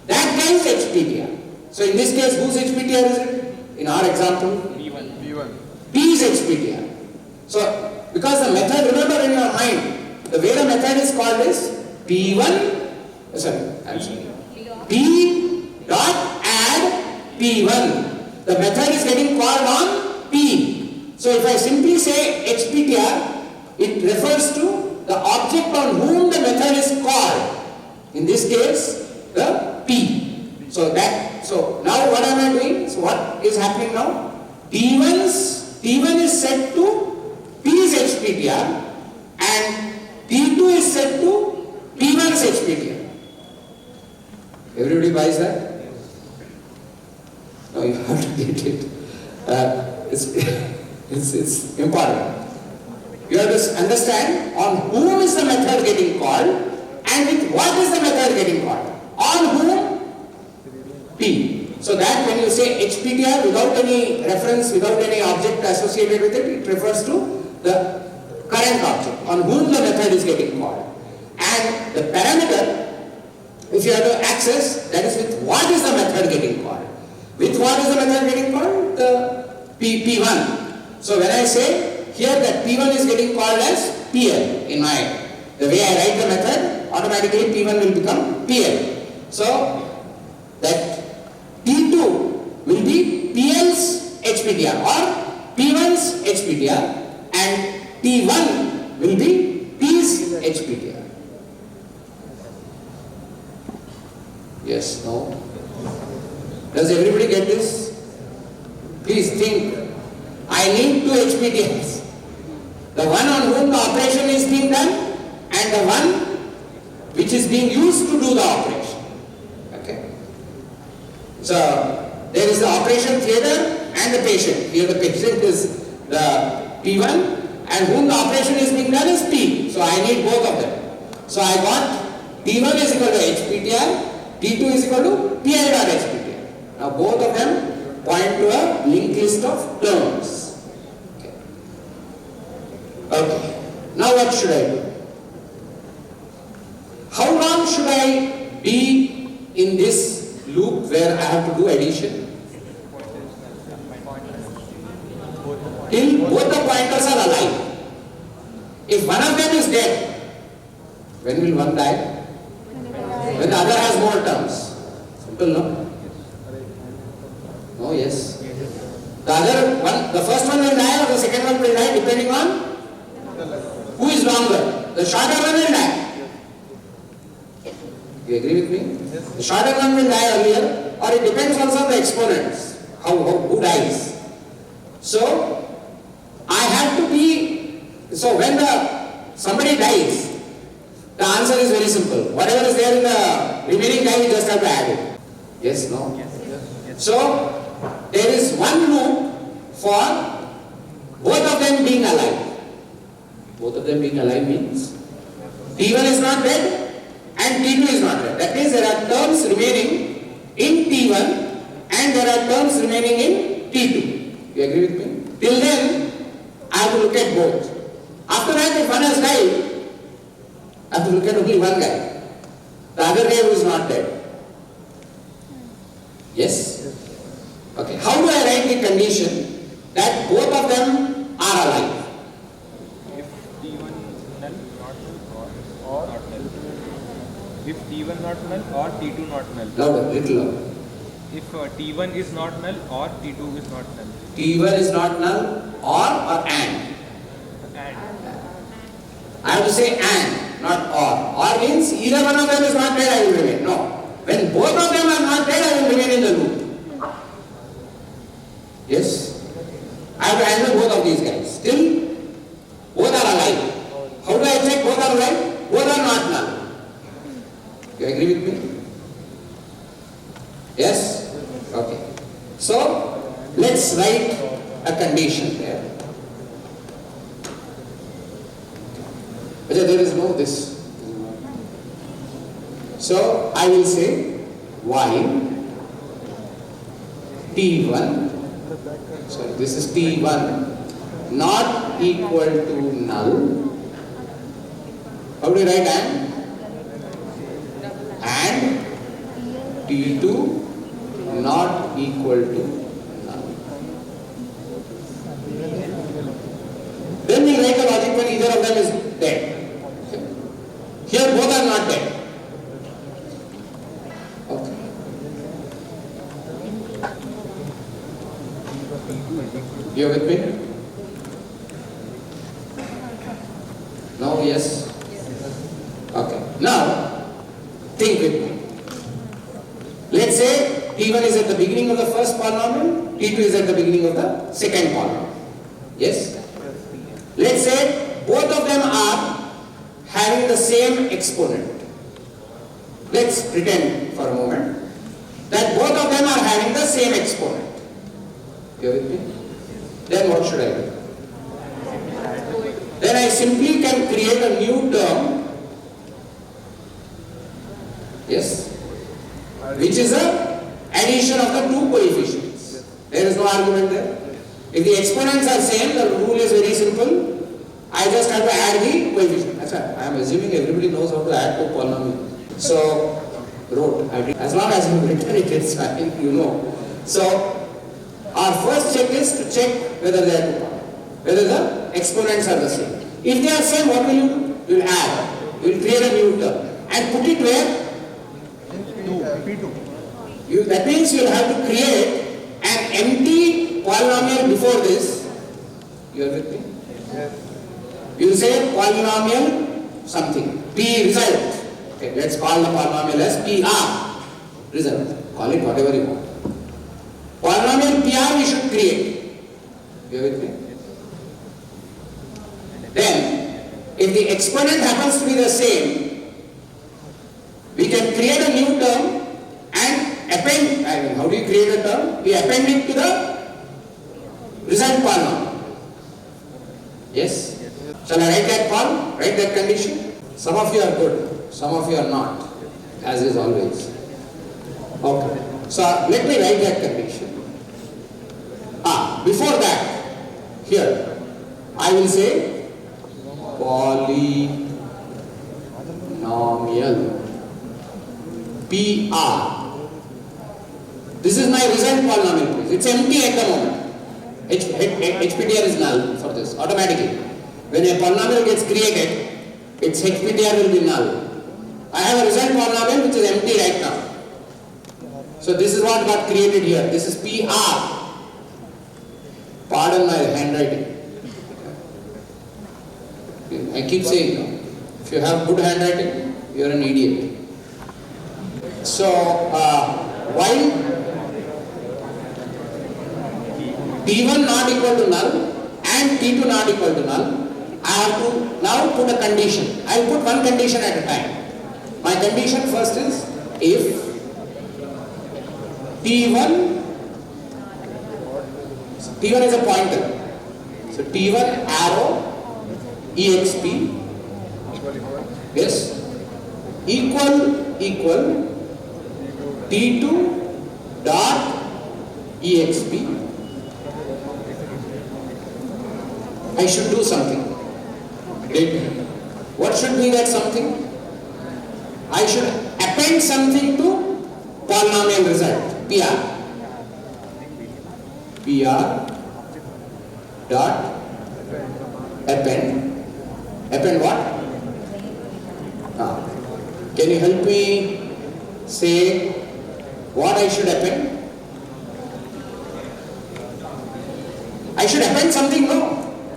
That guy is HPTR. So in this case, whose HPTR is it? In our example? P1. P is HPTR. So, because the method, remember in your mind, the way the method is called is P1, P dot add P1. The method is getting called on P. So if I simply say HPTR, it refers to the object on whom the method is called. In this case, the P. So now what am I doing? So what is happening now? T1 is set to P's HPTR and T2 is set to P1's HPTR. Everybody buys that? No, you have to get it. It's important. You have to understand on whom is the method getting called and with what is the method getting called. On whom? P. So that when you say HPTR without any reference, without any object associated with it, it refers to the current object on whom the method is getting called. And the parameter, if you have to access, that is with what is the method getting called. With what is the method getting called? The P1. So when I say here that P1 is getting called as PL in my, the way I write the method, automatically P1 will become PL. So that T2 will be PL's HPTR or P1's HPTR and T1 will be P's HPTR. Yes, no? Does everybody get this? Please think. I need two HPTRs. The one on whom the operation is being done and the one which is being used to do the operation. Okay? So, there is the operation theater and the patient. Here the patient is the P1 and whom the operation is being done is P. So, I need both of them. So, I got T1 is equal to HPTR, T2 is equal to PL dot HPTR. Now, both of them point to a linked list of terms. Okay. Now what should I do? How long should I be in this loop where I have to do addition? Till both the pointers are alive. If one of them is dead, when will one die? When the other has more terms. Simple, no? Oh yes. The other one, the first one will die or the second one will die depending on who is longer. The shorter one will die. You agree with me? The shorter one will die earlier, or it depends also on the exponents, who dies. So, I have to be, so when somebody dies, the answer is very simple. Whatever is there in the remaining time, you just have to add it. Yes, no? Yes. So, there is one loop for both of them being alive. Both of them being alive means T1 is not dead and T2 is not dead. That means there are terms remaining in T1 and there are terms remaining in T2. You agree with me? Till then, I have to look at both. After that, if one has died, I have to look at only one guy. The other guy who is not dead. Yes? Okay. How do I write the condition that both of them are alive? If T1 null, not null, or not null. If T1 not null or T2 not null. Louder, little louder. If T1 is not null or T2 is not null. T1 is not null or and. And. I have to say and, not or. Or means either one of them is not dead, I will remain. No. When both of them are not dead, I will remain in the loop. Yes? I have to handle both of these guys. Still, both are alive. How do I check both are alive? Both are not null. You agree with me? Yes? Okay. So, let's write a condition there. There is no this. So, I will say while T1, sorry, this is T1 not equal to null. How do you write and? And T2 not equal to null. Then we write the logic when either of them is dead. Here both are not dead. Okay. You are with me? No, yes? Okay. Now, think with me. Let's say T1 is at the beginning of the first polynomial, T2 is at the beginning of the second polynomial. Yes? Let's say both of them are having the same exponent. Let's pretend for a moment that both of them are having the same exponent. You are with me? Then what should I do? Then I simply can create a new term. Yes? Which is a addition of the two coefficients. There is no argument there. If the exponents are same, the rule is very simple. I just have to add the coefficient. That's right. I am assuming everybody knows how to add to polynomial. So, wrote. As long as you written it, it's fine, you know. So, our first check is to check whether they are two polynomials, whether the exponents are the same. If they are same, what will you do? You will add. You will create a new term and put it where? P2. That means you will have to create an empty polynomial before this. You are with me? Yes. You will say polynomial something. P result. Okay, let's call the polynomial as PR result. Call it whatever you want. Polynomial PR we should create. You are with me? Then, if the exponent happens to be the same, we can create a new term and append. How do you create a term? We append it to the result polynomial. Yes? Shall I write that column? Write that condition? Some of you are good, some of you are not, as is always. Okay. So let me write that condition. Before that, here, I will say polynomial PR. This is my result polynomial, please. It's empty at the moment. HPTR is null for this, automatically. When a polynomial gets created, its HPTR will be null. I have a result polynomial which is empty right now. So this is what got created here. This is PR. Pardon my handwriting. I keep saying, no. If you have good handwriting, you are an idiot. So, while T1 not equal to null and T2 not equal to null, I have to now put a condition. I will put one condition at a time. My condition first is if T1 is a pointer. So T1 arrow exp, yes, equal T2 dot exp. I should do something. did. What should be that something? I should append something to polynomial result, PR. PR dot append. Append what? Can you help me say what I should append? I should append something, no?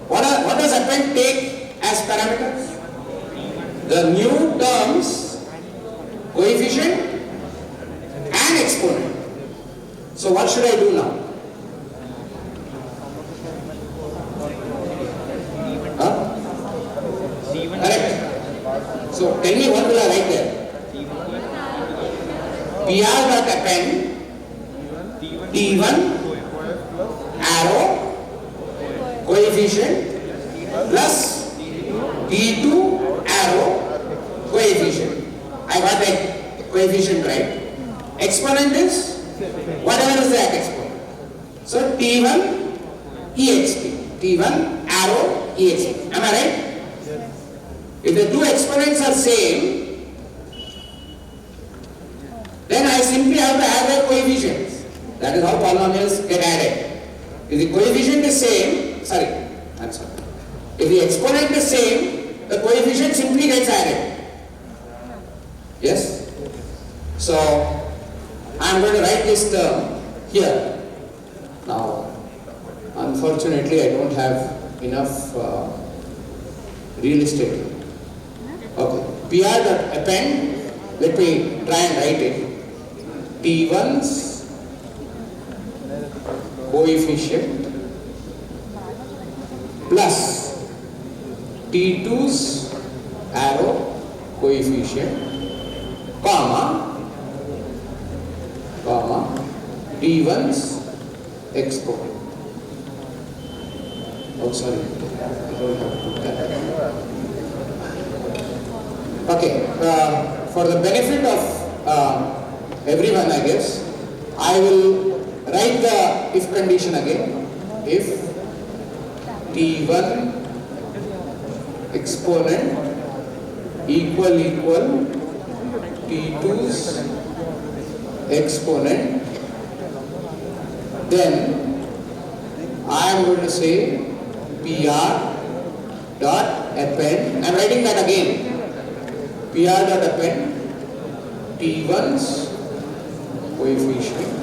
What does append take as parameters? The new terms, coefficient and exponent. So what should I do now? Correct. So tell me what will I write there? PR dot append T1 arrow coefficient plus T2 arrow coefficient. I got that coefficient right. Exponent is whatever is that exponent. So T1 exp. T1 arrow exp. Am I right? If the two exponents are same, then I simply have to add their coefficients. That is how polynomials get added. If the coefficient is same, if the exponent is same, the coefficient simply gets added. Yes? So, I am going to write this term here. Now, unfortunately, I don't have enough real estate. Okay, PR dot append, let me try and write it. T1's coefficient plus T2's arrow coefficient, comma, T1's exponent. Oh, sorry, I don't have to put that. Okay, for the benefit of everyone, I guess, I will write the if condition again. If T1 exponent equal T2's exponent, then I am going to say PR dot append. I am writing that again. PR dot append T1's coefficient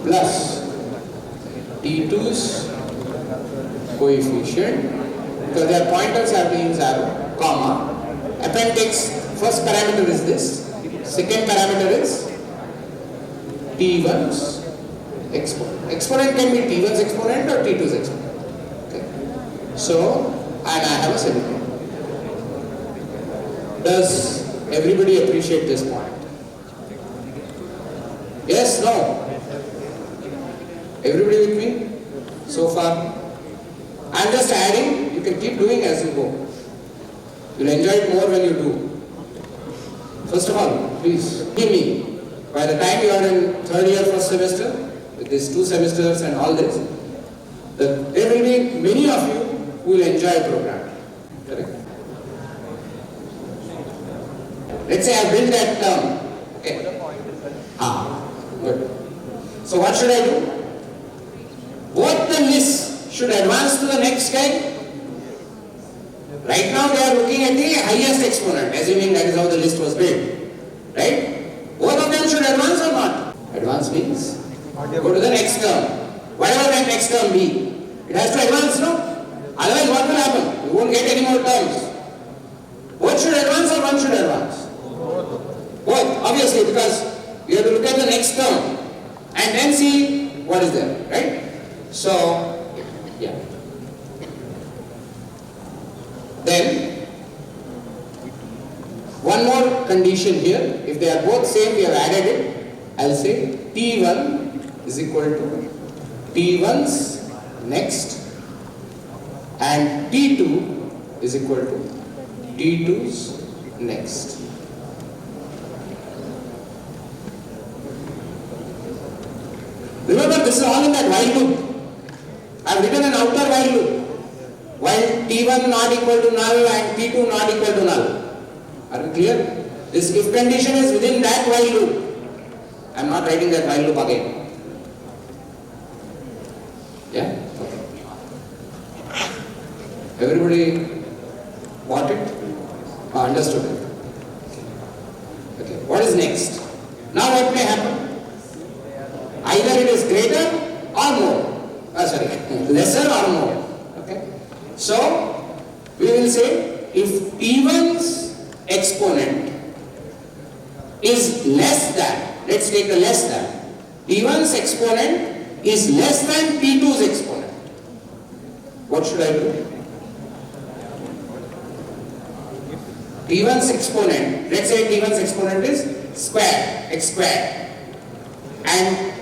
plus T2's coefficient, because their pointers have to use arrow, comma. Appendix, first parameter is this, second parameter is T1's exponent. Exponent can be T1's exponent or T2's exponent. Okay. So, and I have a semicolon. Does everybody appreciate this point? Yes, no? Everybody with me so far? I'm just adding, you can keep doing as you go. You'll enjoy it more when you do. First of all, please give me, by the time you are in third year, first semester, with these 2 semesters and all this, there will be many of you who will enjoy programming. Correct? Let's say I build that term. Okay. Good. So what should I do? Both the lists should advance to the next guy. Right now they are looking at the highest exponent, assuming that is how the list was built. Right? Both of them should advance or not? Advance means go to the next term. Whatever that next term be. It has to advance, no? Otherwise what will happen? You won't get any more terms. Both should advance or one should advance? Both, obviously, because we have to look at the next term and then see what is there, right? So, yeah. Then, one more condition here. If they are both same, we have added it. I'll say T1 is equal to T1's next and T2 is equal to T2's next. Remember, this is all in that while loop. I have written an outer while loop. while T1 not equal to null and T2 not equal to null. Are we clear? This if condition is within that while loop. I am not writing that while loop again. Yeah? Okay. Everybody got it? Understood it? Okay. What is next? Now what may happen? Either it is greater or more. Lesser or more. Okay. So we will say if T1's exponent is less than, let's take the less than, T1's exponent is less than T2's exponent. What should I do? T1's exponent, let's say T1's exponent is square, x squared, and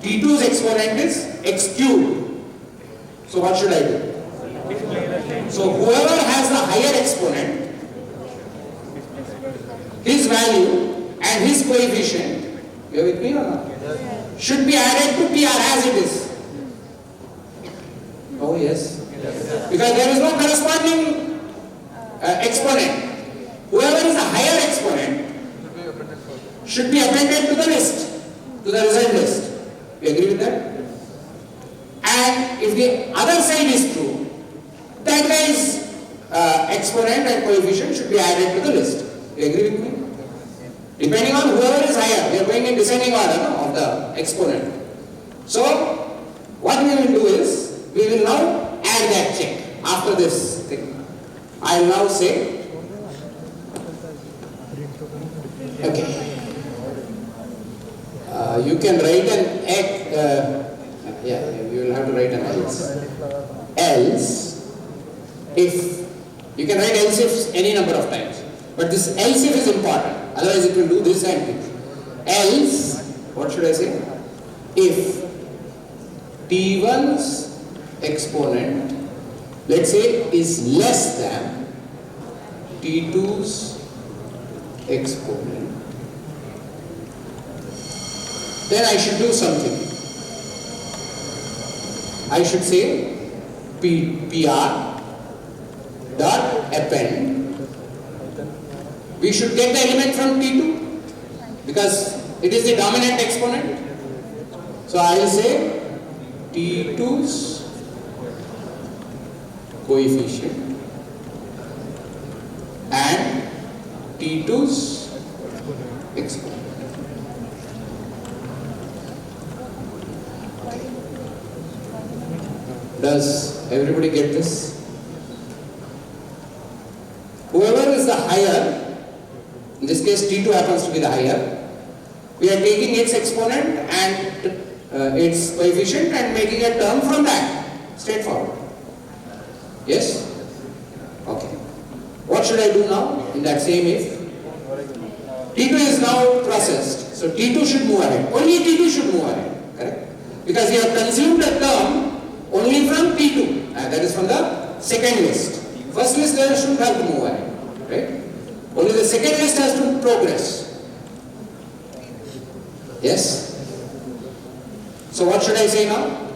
T2's exponent is x cubed. So what should I do? So whoever has the higher exponent, his value and his coefficient, you are with me or not? Should be added to PR as it is. Oh yes. Because there is no corresponding exponent. Whoever is the higher exponent should be appended to the list, to the result list. You agree with that? And if the other side is true, that guy's exponent and coefficient should be added to the list. You agree with me? Depending on whoever is higher, we are going in descending order of the exponent. So, what we will do is, we will now add that check after this thing. I will now say, okay, you can write an X, you will have to write an else. Else, if, you can write else if any number of times. But this else if is important, otherwise it will do this and this. Else, what should I say? If T1's exponent, let's say, is less than T2's exponent, then I should do something. I should say PR dot append. We should get the element from T2 because it is the dominant exponent. So I will say T2's coefficient and T2's exponent. Does everybody get this? Whoever is the higher, in this case T2 happens to be the higher, we are taking its exponent and its coefficient and making a term from that. Straightforward. Yes? Okay. What should I do now in that same if? T2 is now processed. So T2 should move ahead. Only T2 should move ahead. Correct? Because you have consumed a term only from T2. That is from the second list. First list there shouldn't have to move ahead. Right? Only the second list has to progress. Yes? So what should I say now?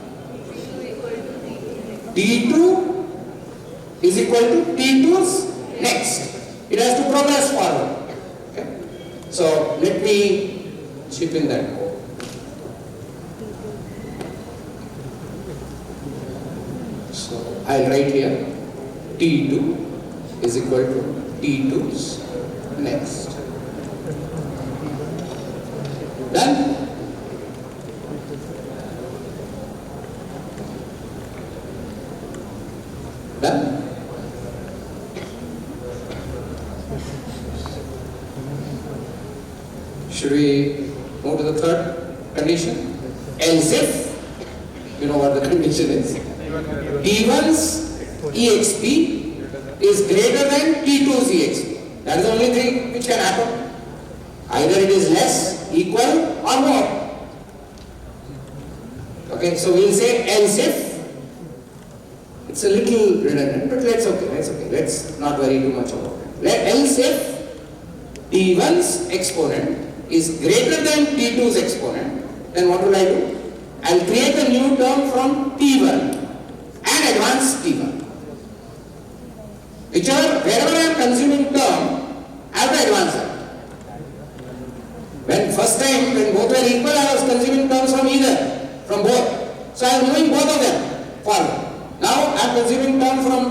T2 is equal to T2's next. It has to progress forward. Okay? So let me chip in that code. So I'll write here T2 is equal to T2's next. Done? Done? Should we move to the third condition? Else if, you know what the condition is. T1's exp is greater than T2's exp. That is the only thing which can happen. Either it is less, equal or more. Okay, so we will say else if. It's a little redundant, but let's okay. Let's not worry too much about it. Else if T1's exponent is greater than T2's exponent, then what will I do? I'll create a new term from T1 and advance T1. wherever I am consuming term, I have to advance that. When first time, when both were equal, I was consuming terms from both. So I am moving both of them forward. Now I am consuming term from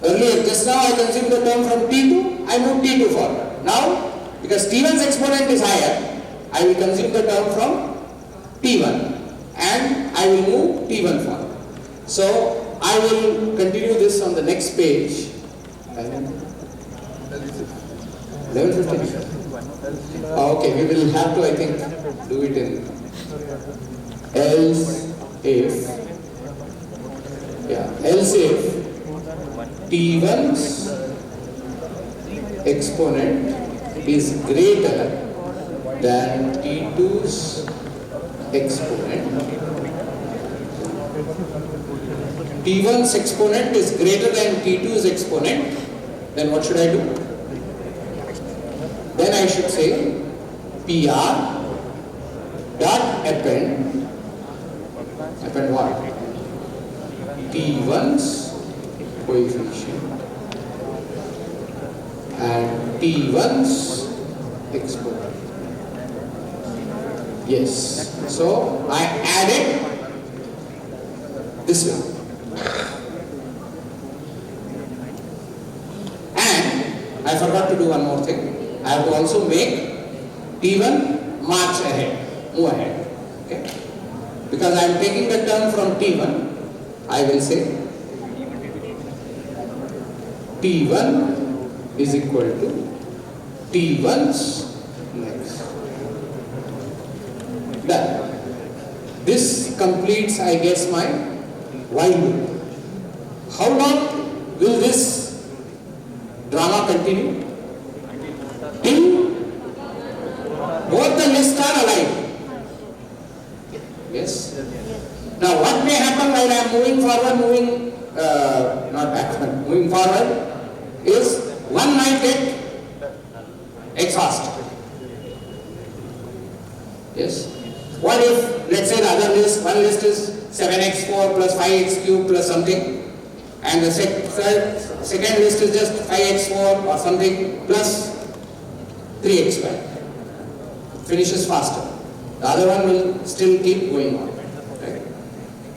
earlier, just now I consumed the term from T2, I move T2 forward. Now, because T1's exponent is higher, I will consume the term from T1 and I will move T1 forward. So I will continue this on the next page. 11:15. Okay, we will have to, I think, do it in else if T1's exponent is greater than T2's exponent. T1's exponent is greater than T2's exponent, then what should I do? Then I should say PR dot append what? T1's coefficient and T1's exponent. Yes. So I added this one. And I forgot to do one more thing. I have to also make T1 move ahead. Okay? Because I am taking the term from T1, I will say T1 is equal to T1's next. Done. This completes, I guess, my while loop. How long will this drama continue? Till both the lists are alive. Yes? Now what may happen while I am moving forward, not backward, moving forward, is one might get exhausted. Yes? What if, let's say the other list, one list is 7x4 plus 5x cube plus something, and the second list is just 5x4 or something plus 3x square. Finishes faster. The other one will still keep going on. Right?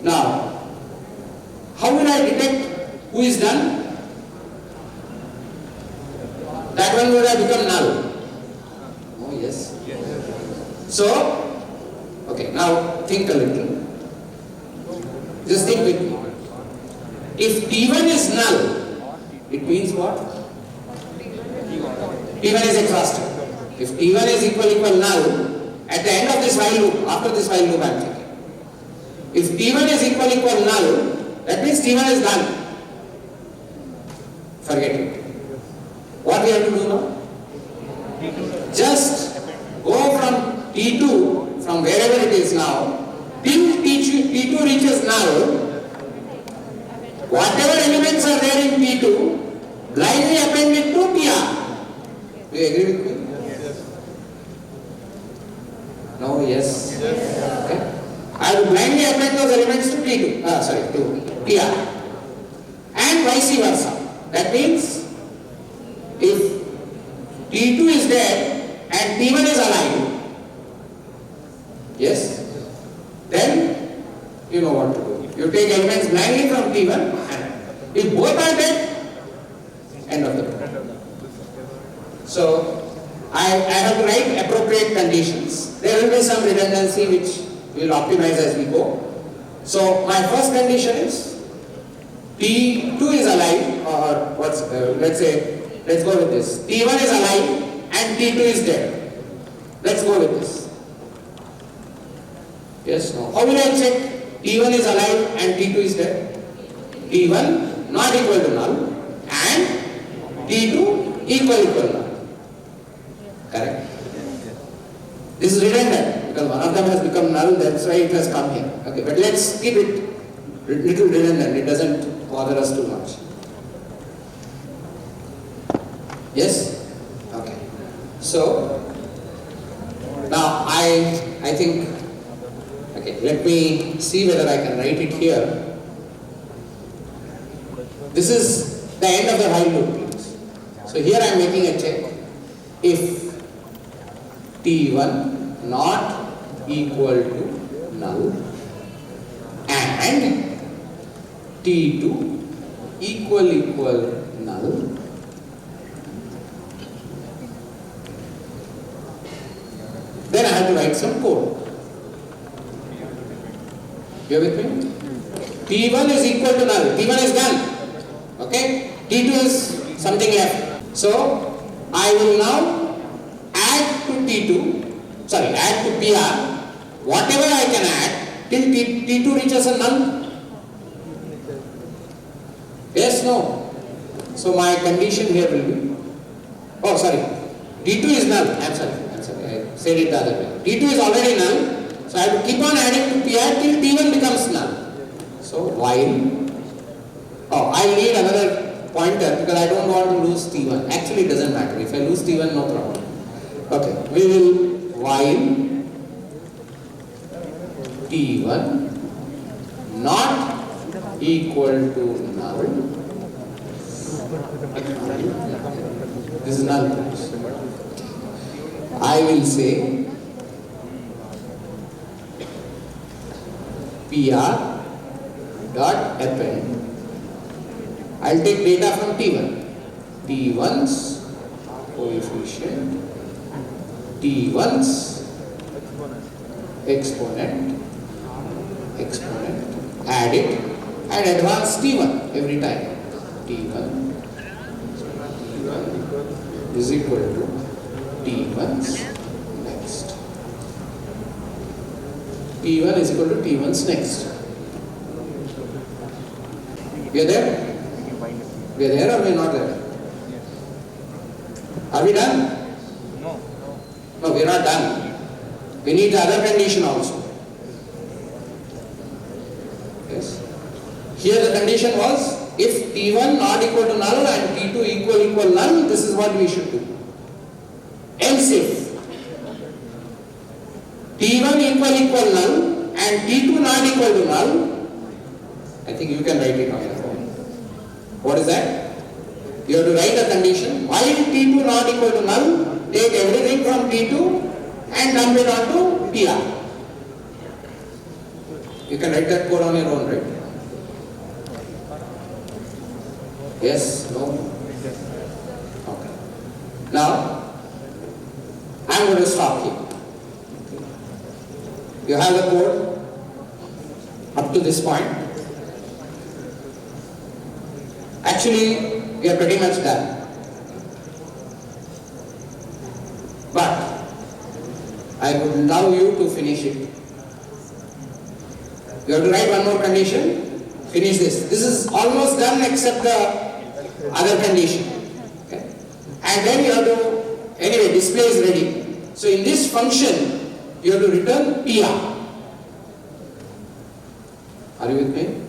Now, how will I detect who is done? That one would have become null. Oh yes. So, okay, now think a little. Just think with me. If T1 is null, it means what? T1 is exhausted. If T1 is equal null, at the end of this while loop, after this while loop I am thinking. If T1 is equal null, that means T1 is done. Forget it. What we have to do now? Just go from T2, from wherever it is now, till T2 reaches null. Whatever elements are there in T2, blindly append it to PR. Do you agree with me? Yes. No, yes. Okay. I will blindly append those elements to T2, to PR. And vice versa. That means, if T2 is there and T1 is alive, yes, then you know what to do. You take elements blindly from T1, and if both are dead, end of the problem. So, I have to write appropriate conditions. There will be some redundancy which we will optimize as we go. So, my first condition is T2 is alive, or let's go with this. T1 is alive and T2 is dead. Let's go with this. Yes, no. How will I check T1 is alive and T2 is dead? T1 not equal to null and T2 equal null. Correct? This is redundant because one of them has become null, that's why it has come here. Okay, but let's keep it little redundant, it doesn't bother us too much. Yes? Okay. So, now I think, okay, let me see whether I can write it here. This is the end of the while loop, please. So here I am making a check. If T1 not equal to null and T2 equal null, then I have to write some code. You are with me? T1 is equal to null. T1 is done. Okay? T2 is something left. So I will now add to T2, sorry, add to PR whatever I can add till T2 reaches a null. Yes, no? So my condition here will be, oh sorry, T2 is null. I'm sorry, I said it the other way. T2 is already null, so I have to keep on adding to PR till T1 becomes null. So while, oh, I need another pointer because I don't want to lose T1. Actually it doesn't matter. If I lose T1, no problem. Okay, we will while T1 not equal to null. This is null. I will say PR dot append. I'll take data from T1. T1's coefficient, T1's exponent, add it, and advance T1 every time. T1 is equal to T1's next. T1 is equal to T1's next. We are there? We are there or we are not there? Are we done? No. No, we are not done. We need the other condition also. Yes. Here the condition was if T1 not equal to null and T2 equal null, this is what we should do. Else if T1 equal null and T2 not equal to null, I think you can write it on your phone. What is that? You have to write a condition. While T2 not equal to null, take everything from T2 and dump it onto PR. You can write that code on your own, right? Yes? No? Okay. Now, I am going to stop here. You have the code up to this point. Actually, we are pretty much done. But I would love you to finish it. You have to write one more condition, finish this. This is almost done except the other condition. Okay? And then you have to, anyway, display is ready. So in this function, you have to return PR. Are you with me?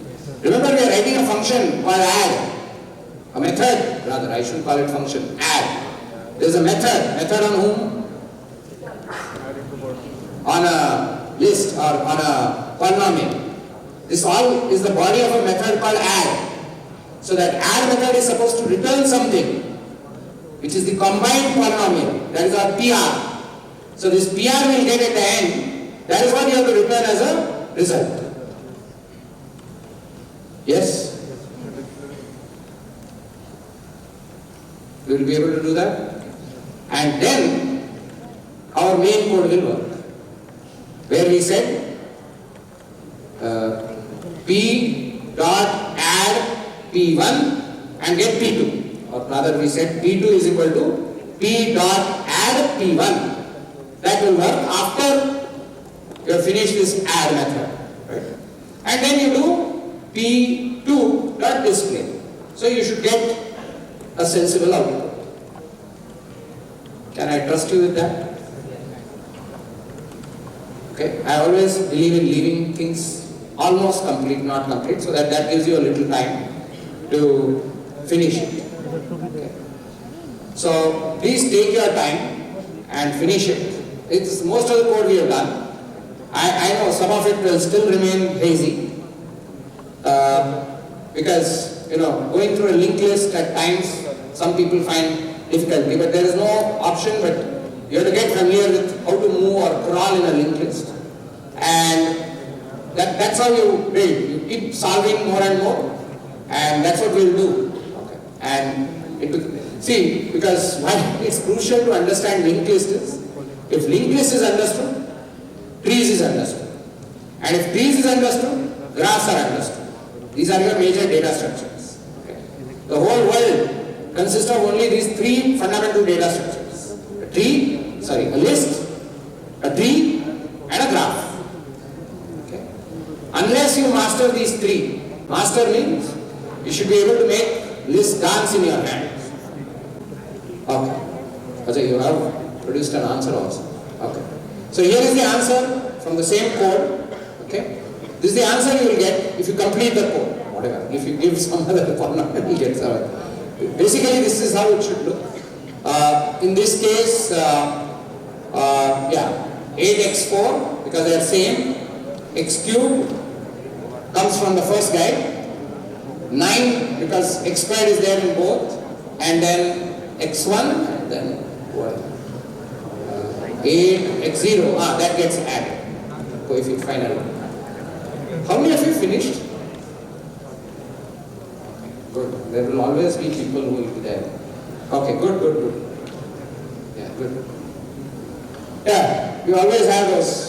Remember, we are writing a function called add. A method, rather, I should call it function, add. There is a method on whom? On a list or on a polynomial. This all is the body of a method called add. So that add method is supposed to return something, which is the combined polynomial. That is our PR. So this PR will get at the end. That is what you have to return as a result. Yes? You will be able to do that? And then our main code will work. Where we said P dot add P1 and get P2. Or rather we said P2 is equal to P dot add P1. That will work after you have finished this add method. Right? And then you do P2 dot display. So you should get a sensible output. Can I trust you with that? Okay, I always believe in leaving things almost complete, not complete, so that gives you a little time to finish it. Okay. So please take your time and finish it. It's most of the code we have done. I know some of it will still remain hazy because going through a linked list at times, some people find difficulty, but there is no option, but you have to get familiar with how to move or crawl in a linked list. And that's how you build. You keep solving more and more, and that's what we'll do. Okay. And see, because why it's crucial to understand linked list is, if linked list is understood, trees is understood. And if trees is understood, graphs are understood. These are your major data structures. Okay. The whole world consists of only these three fundamental data structures. A list, a tree, and a graph. Okay. Unless you master these three, master means you should be able to make list dance in your hands. Okay. So you have produced an answer also. Okay. So here is the answer from the same code. Okay. This is the answer you will get if you complete the code. Whatever. If you give some other polynomial, you will get some. Basically, this is how it should look. In this case, 8x4, because they are same. X cubed comes from the first guy. 9, because x squared is there in both. And then x1, and then 8, x0, that gets added. Coefficient final. How many of you finished? Good. There will always be people who will be there. Okay, good. Yeah, good. Yeah, we always have those